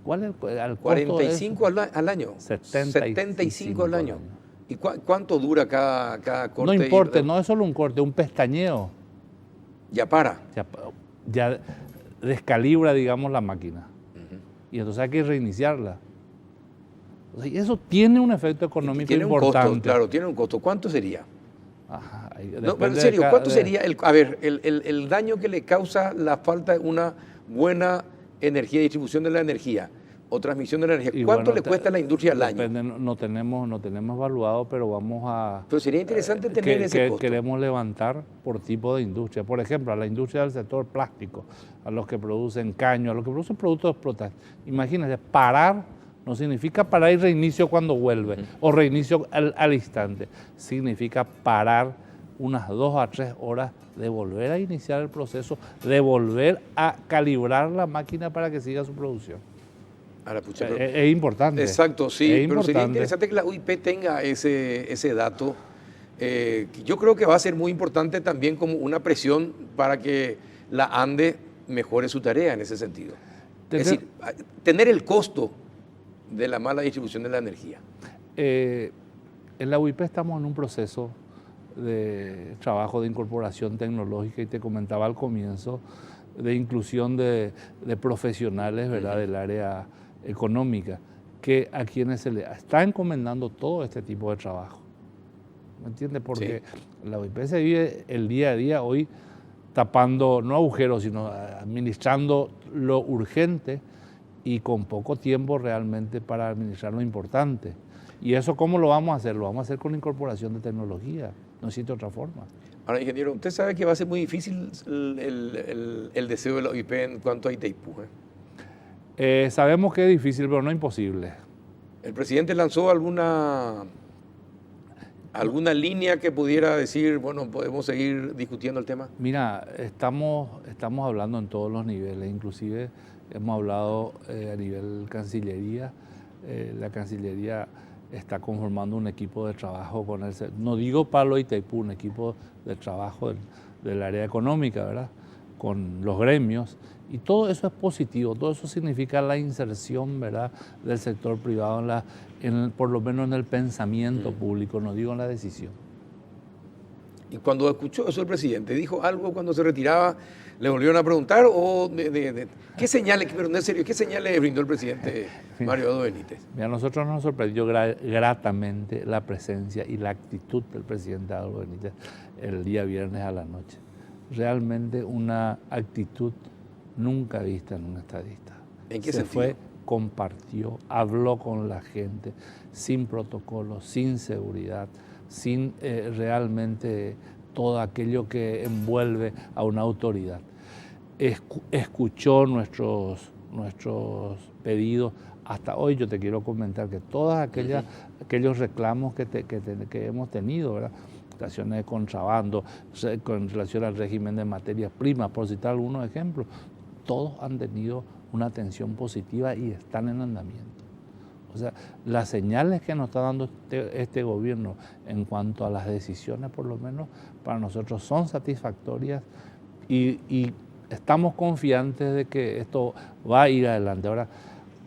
¿Cuál es el costo 45 al año. 75 al año. ¿Y cuánto dura cada corte? No importa, no es solo un corte, un pestañeo. Ya para. Ya descalibra, digamos, la máquina. Y entonces hay que reiniciarla. O sea, y eso tiene un efecto económico tiene importante. Un costo, claro, tiene un costo. ¿Cuánto sería? Ajá, No, pero en serio, ¿cuánto sería el daño que le causa la falta de una buena energía, distribución de la energía o transmisión de la energía? ¿Cuánto le cuesta a la industria al año? No tenemos evaluado, pero vamos a... Pero sería interesante tener ese costo. Queremos levantar por tipo de industria. Por ejemplo, a la industria del sector plástico, a los que producen caño, a los que producen productos explotados. Imagínense, parar no significa parar y reinicio cuando vuelve, o reinicio al instante. Significa parar unas 2 a 3 horas, de volver a iniciar el proceso, de volver a calibrar la máquina para que siga su producción. Ahora, pucha, Es importante. Exacto, sí, Es pero sería importante. interesante que la UIP tenga ese dato. Yo creo que va a ser muy importante también como una presión para que la ANDE mejore su tarea en ese sentido. Es decir, tener el costo de la mala distribución de la energía. En la UIP estamos en un proceso de trabajo de incorporación tecnológica, y te comentaba al comienzo, de inclusión de profesionales, ¿verdad?, del área económica, que a quienes se le está encomendando todo este tipo de trabajo. ¿Me entiendes? Porque la UIP se vive el día a día hoy tapando, no agujeros, sino administrando lo urgente y con poco tiempo realmente para administrar lo importante. ¿Y eso cómo lo vamos a hacer? Lo vamos a hacer con la incorporación de tecnología, no existe otra forma. Ahora, ingeniero, usted sabe que va a ser muy difícil el deseo de la OIP en cuanto a Itaipú. Sabemos que es difícil, pero no imposible. ¿El presidente lanzó alguna línea que pudiera decir, bueno, podemos seguir discutiendo el tema? Mira, estamos hablando en todos los niveles, inclusive hemos hablado a nivel Cancillería. La Cancillería está conformando un equipo de trabajo con el, no digo Palo Itaipú, un equipo de trabajo del área económica, ¿verdad?, con los gremios, y todo eso es positivo, todo eso significa la inserción, ¿verdad?, del sector privado, por lo menos en el pensamiento público, no digo en la decisión. Y cuando escuchó eso el presidente, ¿dijo algo cuando se retiraba? ¿Le volvieron a preguntar? ¿O qué señales, pero en serio, qué señales brindó el presidente Mario Eduardo Benítez? Mira, a nosotros nos sorprendió gratamente la presencia y la actitud del presidente Eduardo Benítez el día viernes a la noche. Realmente una actitud nunca vista en un estadista. ¿En qué se sentido? fue, compartió, habló con la gente, sin protocolo, sin seguridad, sin realmente todo aquello que envuelve a una autoridad. Escuchó nuestros pedidos. Hasta hoy yo te quiero comentar que todos aquellos reclamos que hemos tenido, ¿verdad?, situaciones de contrabando, con relación al régimen de materias primas, por citar algunos ejemplos, todos han tenido una atención positiva y están en andamiento. O sea, las señales que nos está dando este gobierno en cuanto a las decisiones, por lo menos para nosotros, son satisfactorias y estamos confiantes de que esto va a ir adelante. Ahora,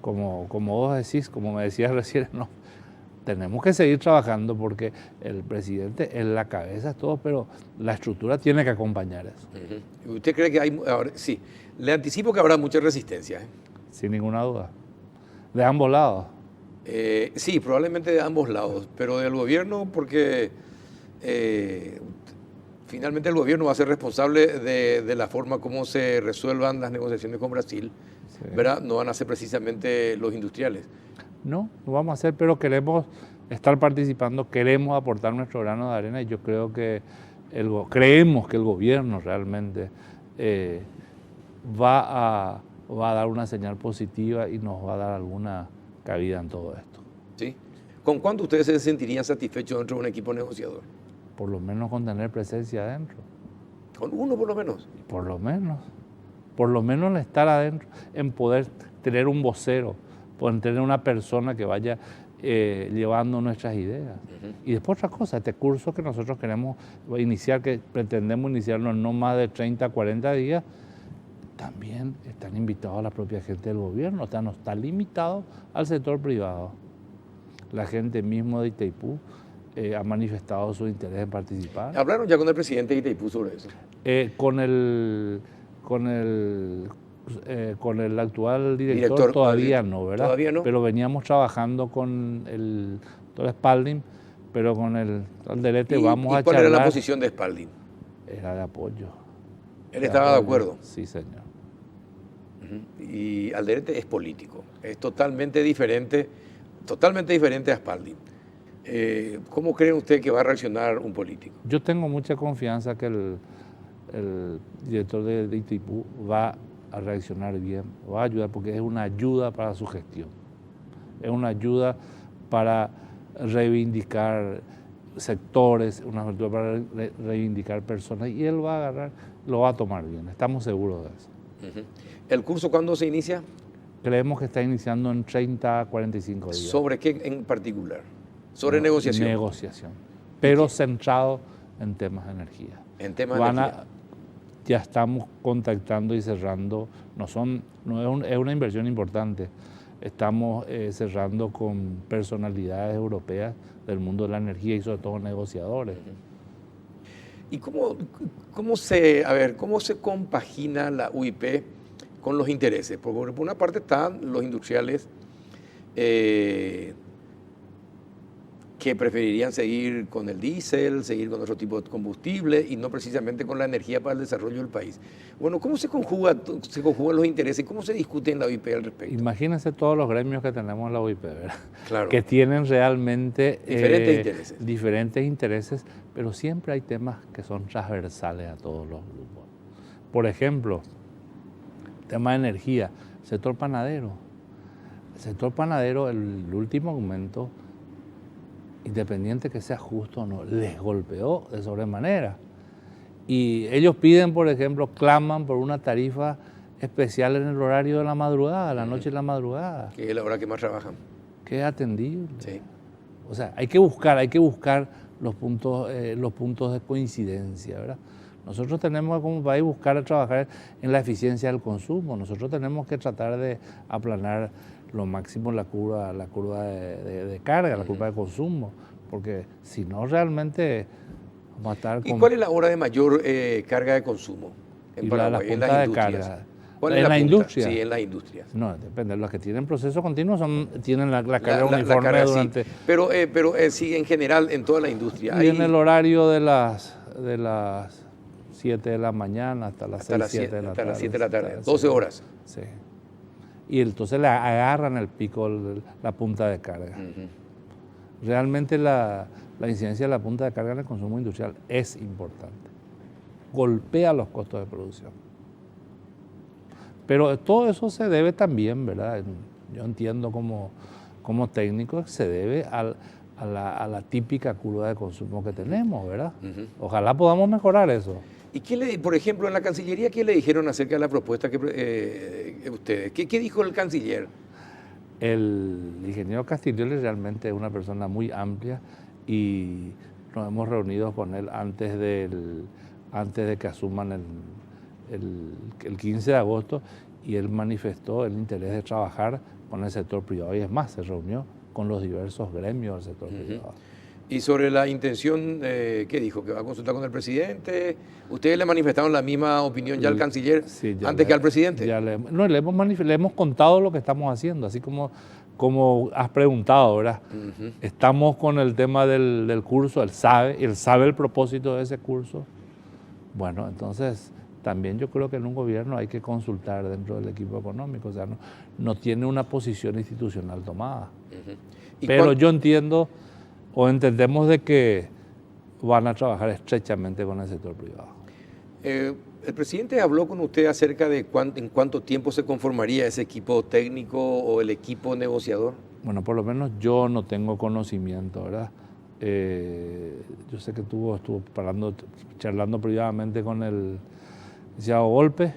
como vos decís, como me decías recién, no, tenemos que seguir trabajando porque el presidente es la cabeza, es todo, pero la estructura tiene que acompañar eso. ¿Usted cree que hay...? Ahora, sí, le anticipo que habrá mucha resistencia. Sin ninguna duda. De ambos lados. Sí, probablemente de ambos lados, pero del gobierno porque Finalmente el gobierno va a ser responsable de la forma como se resuelvan las negociaciones con Brasil, Sí. ¿verdad? No van a ser precisamente los industriales. No, lo vamos a hacer, pero queremos estar participando, queremos aportar nuestro grano de arena y yo creo que creemos que el gobierno realmente va a dar una señal positiva y nos va a dar alguna cabida en todo esto. ¿Sí? ¿Con cuánto ustedes se sentirían satisfechos dentro de un equipo negociador? Por lo menos con tener presencia adentro. ¿Con uno por lo menos? Por lo menos en estar adentro, en poder tener un vocero, poder tener una persona que vaya llevando nuestras ideas. Y después otra cosa, este curso que nosotros queremos iniciar, que pretendemos iniciarlo en no más de 30, 40 días, también están invitados a la propia gente del gobierno, o sea, no está limitado al sector privado. La gente mismo de Itaipú ha manifestado su interés en participar. ¿Hablaron ya con el presidente de Itaipú sobre eso? Con el actual director todavía no, ¿verdad? Todavía no. Pero veníamos trabajando con el doctor Spalding, pero con el Alderete vamos a charlar. ¿Y cuál era la posición de Spalding? Era de apoyo. ¿Él estaba de acuerdo? Sí, señor. Y Alderete es político, es totalmente diferente a Spalding. ¿Cómo creen usted que va a reaccionar un político? Yo tengo mucha confianza que el director de Itaipú va a reaccionar bien, va a ayudar porque es una ayuda para su gestión. Es una ayuda para reivindicar sectores, una ayuda para reivindicar personas y él va a agarrar, lo va a tomar bien, estamos seguros de eso. ¿El curso cuándo se inicia? Creemos que está iniciando en 30 a 45 días. ¿Sobre qué en particular? ¿Sobre negociación? Negociación, pero centrado en temas de energía. En temas de energía. Ya estamos contactando y cerrando, es una inversión importante, estamos cerrando con personalidades europeas del mundo de la energía y sobre todo negociadores. ¿Y cómo se compagina la UIP con los intereses? Porque por una parte están los industriales que preferirían seguir con el diésel, seguir con otro tipo de combustible y no precisamente con la energía para el desarrollo del país. Bueno, ¿cómo se conjugan los intereses? ¿Cómo se discute en la UIP al respecto? Imagínense todos los gremios que tenemos en la UIP, ¿verdad? Claro. Que tienen realmente diferentes intereses, pero siempre hay temas que son transversales a todos los grupos. Por ejemplo, tema de energía, sector panadero. El sector panadero, el último aumento, independiente que sea justo o no, les golpeó de sobremanera. Y ellos piden, por ejemplo, claman por una tarifa especial en el horario de la madrugada, la noche y la madrugada. Que es la hora que más trabajan. Que es atendible. Sí. O sea, hay que buscar los puntos de coincidencia, ¿verdad? Nosotros tenemos como país buscar trabajar en la eficiencia del consumo. Nosotros tenemos que tratar de aplanar lo máximo la curva de carga, la curva de consumo, porque si no realmente vamos a estar con... ¿Y cuál es la hora de mayor carga de consumo en Paraguay, en las industrias? ¿Cuál es la industria? Sí, en las industrias. No, depende. Los que tienen proceso continuo tienen la carga uniforme carga, durante... Sí. Pero sí, en general, en toda la industria. Y en el horario de las 7 de la mañana hasta las 6, 7 de la tarde. Hasta las 7 de la tarde, 12 horas. Sí. Y entonces le agarran el pico, la punta de carga. Realmente la incidencia de la punta de carga en el consumo industrial es importante. Golpea los costos de producción. Pero todo eso se debe también, ¿verdad? Yo entiendo como técnico, se debe a la típica curva de consumo que tenemos, ¿verdad? Ojalá podamos mejorar eso. ¿Y por ejemplo, en la Cancillería, qué le dijeron acerca de la propuesta que ustedes? ¿Qué dijo el canciller? El ingeniero Castiglione realmente es una persona muy amplia y nos hemos reunido con él antes de que asuman el 15 de agosto y él manifestó el interés de trabajar con el sector privado y es más, se reunió con los diversos gremios del sector privado. Y sobre la intención, ¿qué dijo? ¿Que va a consultar con el presidente? ¿Ustedes le manifestaron la misma opinión ya al canciller antes que al presidente? Le hemos contado lo que estamos haciendo, así como has preguntado, ¿verdad? Estamos con el tema del curso, él sabe el propósito de ese curso. Bueno, entonces también yo creo que en un gobierno hay que consultar dentro del equipo económico, o sea, no tiene una posición institucional tomada. Pero yo entiendo o entendemos de que van a trabajar estrechamente con el sector privado. ¿El presidente habló con usted acerca de en cuánto tiempo se conformaría ese equipo técnico o el equipo negociador? Bueno, por lo menos yo no tengo conocimiento, ¿verdad? Yo sé que estuvo charlando privadamente con el licenciado Golpe,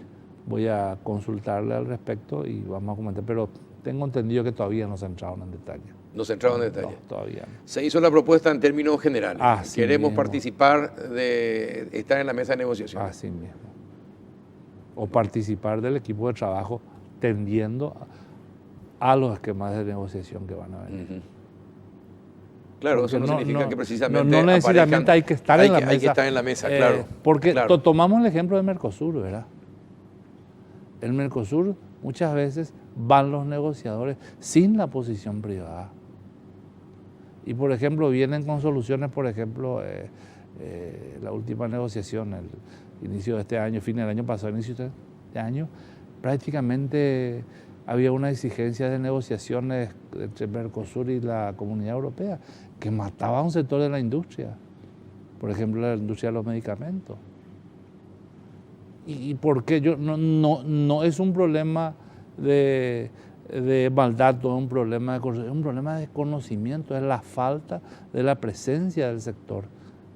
voy a consultarle al respecto y vamos a comentar, pero tengo entendido que todavía no se entraron en detalle. No se entraron en detalle. No, todavía no. Se hizo la propuesta en términos generales. Así Queremos mismo. participar de estar en la mesa de negociación. Así mismo. O participar del equipo de trabajo tendiendo a los esquemas de negociación que van a venir. Claro, Porque eso no significa que precisamente no necesariamente hay que estar en la mesa. Hay que estar en la mesa, claro. Porque claro. Tomamos el ejemplo de Mercosur, ¿verdad? El Mercosur muchas veces van los negociadores sin la posición privada. Y por ejemplo vienen con soluciones, por ejemplo, la última negociación, el inicio de este año, fin del año pasado, inicio de este año, prácticamente había una exigencia de negociaciones entre Mercosur y la Comunidad Europea que mataba a un sector de la industria, por ejemplo la industria de los medicamentos. ¿Y por qué? No es un problema de maldad, no es un problema de corrupción, es un problema de conocimiento, es la falta de la presencia del sector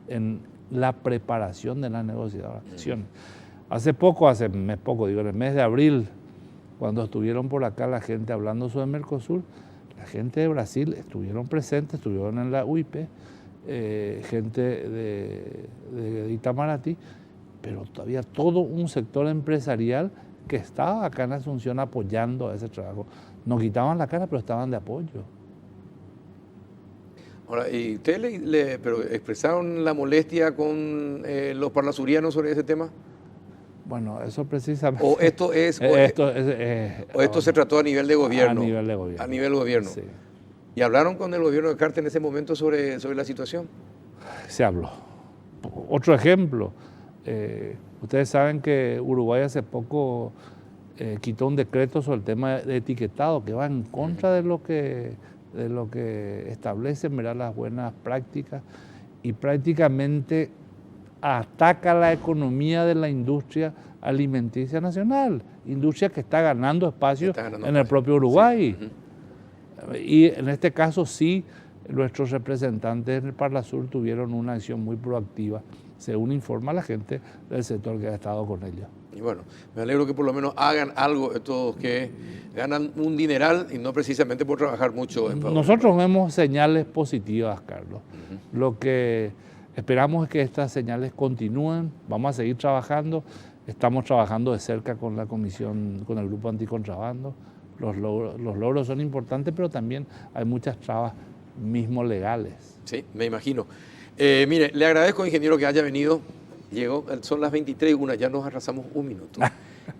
en la preparación de las negociaciones. Hace poco, en el mes de abril, cuando estuvieron por acá la gente hablando sobre Mercosur, la gente de Brasil estuvieron presentes, estuvieron en la UIP, gente de Itamaraty, pero todavía todo un sector empresarial que estaba acá en Asunción apoyando ese trabajo. Nos quitaban la cara, pero estaban de apoyo. Ahora, ¿y ustedes pero expresaron la molestia con los parlasurianos sobre ese tema? Bueno, eso precisamente. ¿O esto es esto se trató a nivel de gobierno? A nivel de gobierno. A nivel de gobierno. Sí. ¿Y hablaron con el gobierno de Carter en ese momento sobre la situación? Se habló. Otro ejemplo. Ustedes saben que Uruguay hace poco quitó un decreto sobre el tema de etiquetado que va en contra de lo que establecen, ¿verdad?, las buenas prácticas, y prácticamente ataca la economía de la industria alimenticia nacional, industria que está ganando espacio en el propio Uruguay. Sí. Y en este caso sí, nuestros representantes en el Parlasur tuvieron una acción muy proactiva, según informa la gente del sector que ha estado con ellos. Y bueno, me alegro que por lo menos hagan algo estos que ganan un dineral y no precisamente por trabajar mucho. Nosotros vemos señales positivas, Carlos. Lo que esperamos es que estas señales continúen, vamos a seguir trabajando, estamos trabajando de cerca con la comisión, con el grupo anticontrabando. Los logros son importantes, pero también hay muchas trabas mismo legales. Sí, me imagino. Mire, le agradezco, ingeniero, que haya venido. Llegó, son las 23:01, ya nos arrasamos un minuto.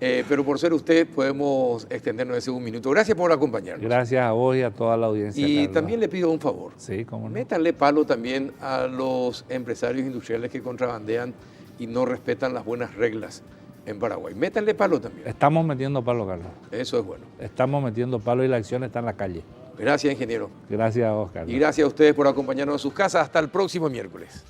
Pero por ser usted, podemos extendernos ese un minuto. Gracias por acompañarnos. Gracias a vos y a toda la audiencia. Y Carlos, también le pido un favor. Sí, cómo no. Métanle palo también a los empresarios industriales que contrabandean y no respetan las buenas reglas en Paraguay. Métanle palo también. Estamos metiendo palo, Carlos. Eso es bueno. Estamos metiendo palo y la acción está en la calle. Gracias, ingeniero. Gracias a vos, Carlos. Y gracias a ustedes por acompañarnos a sus casas. Hasta el próximo miércoles.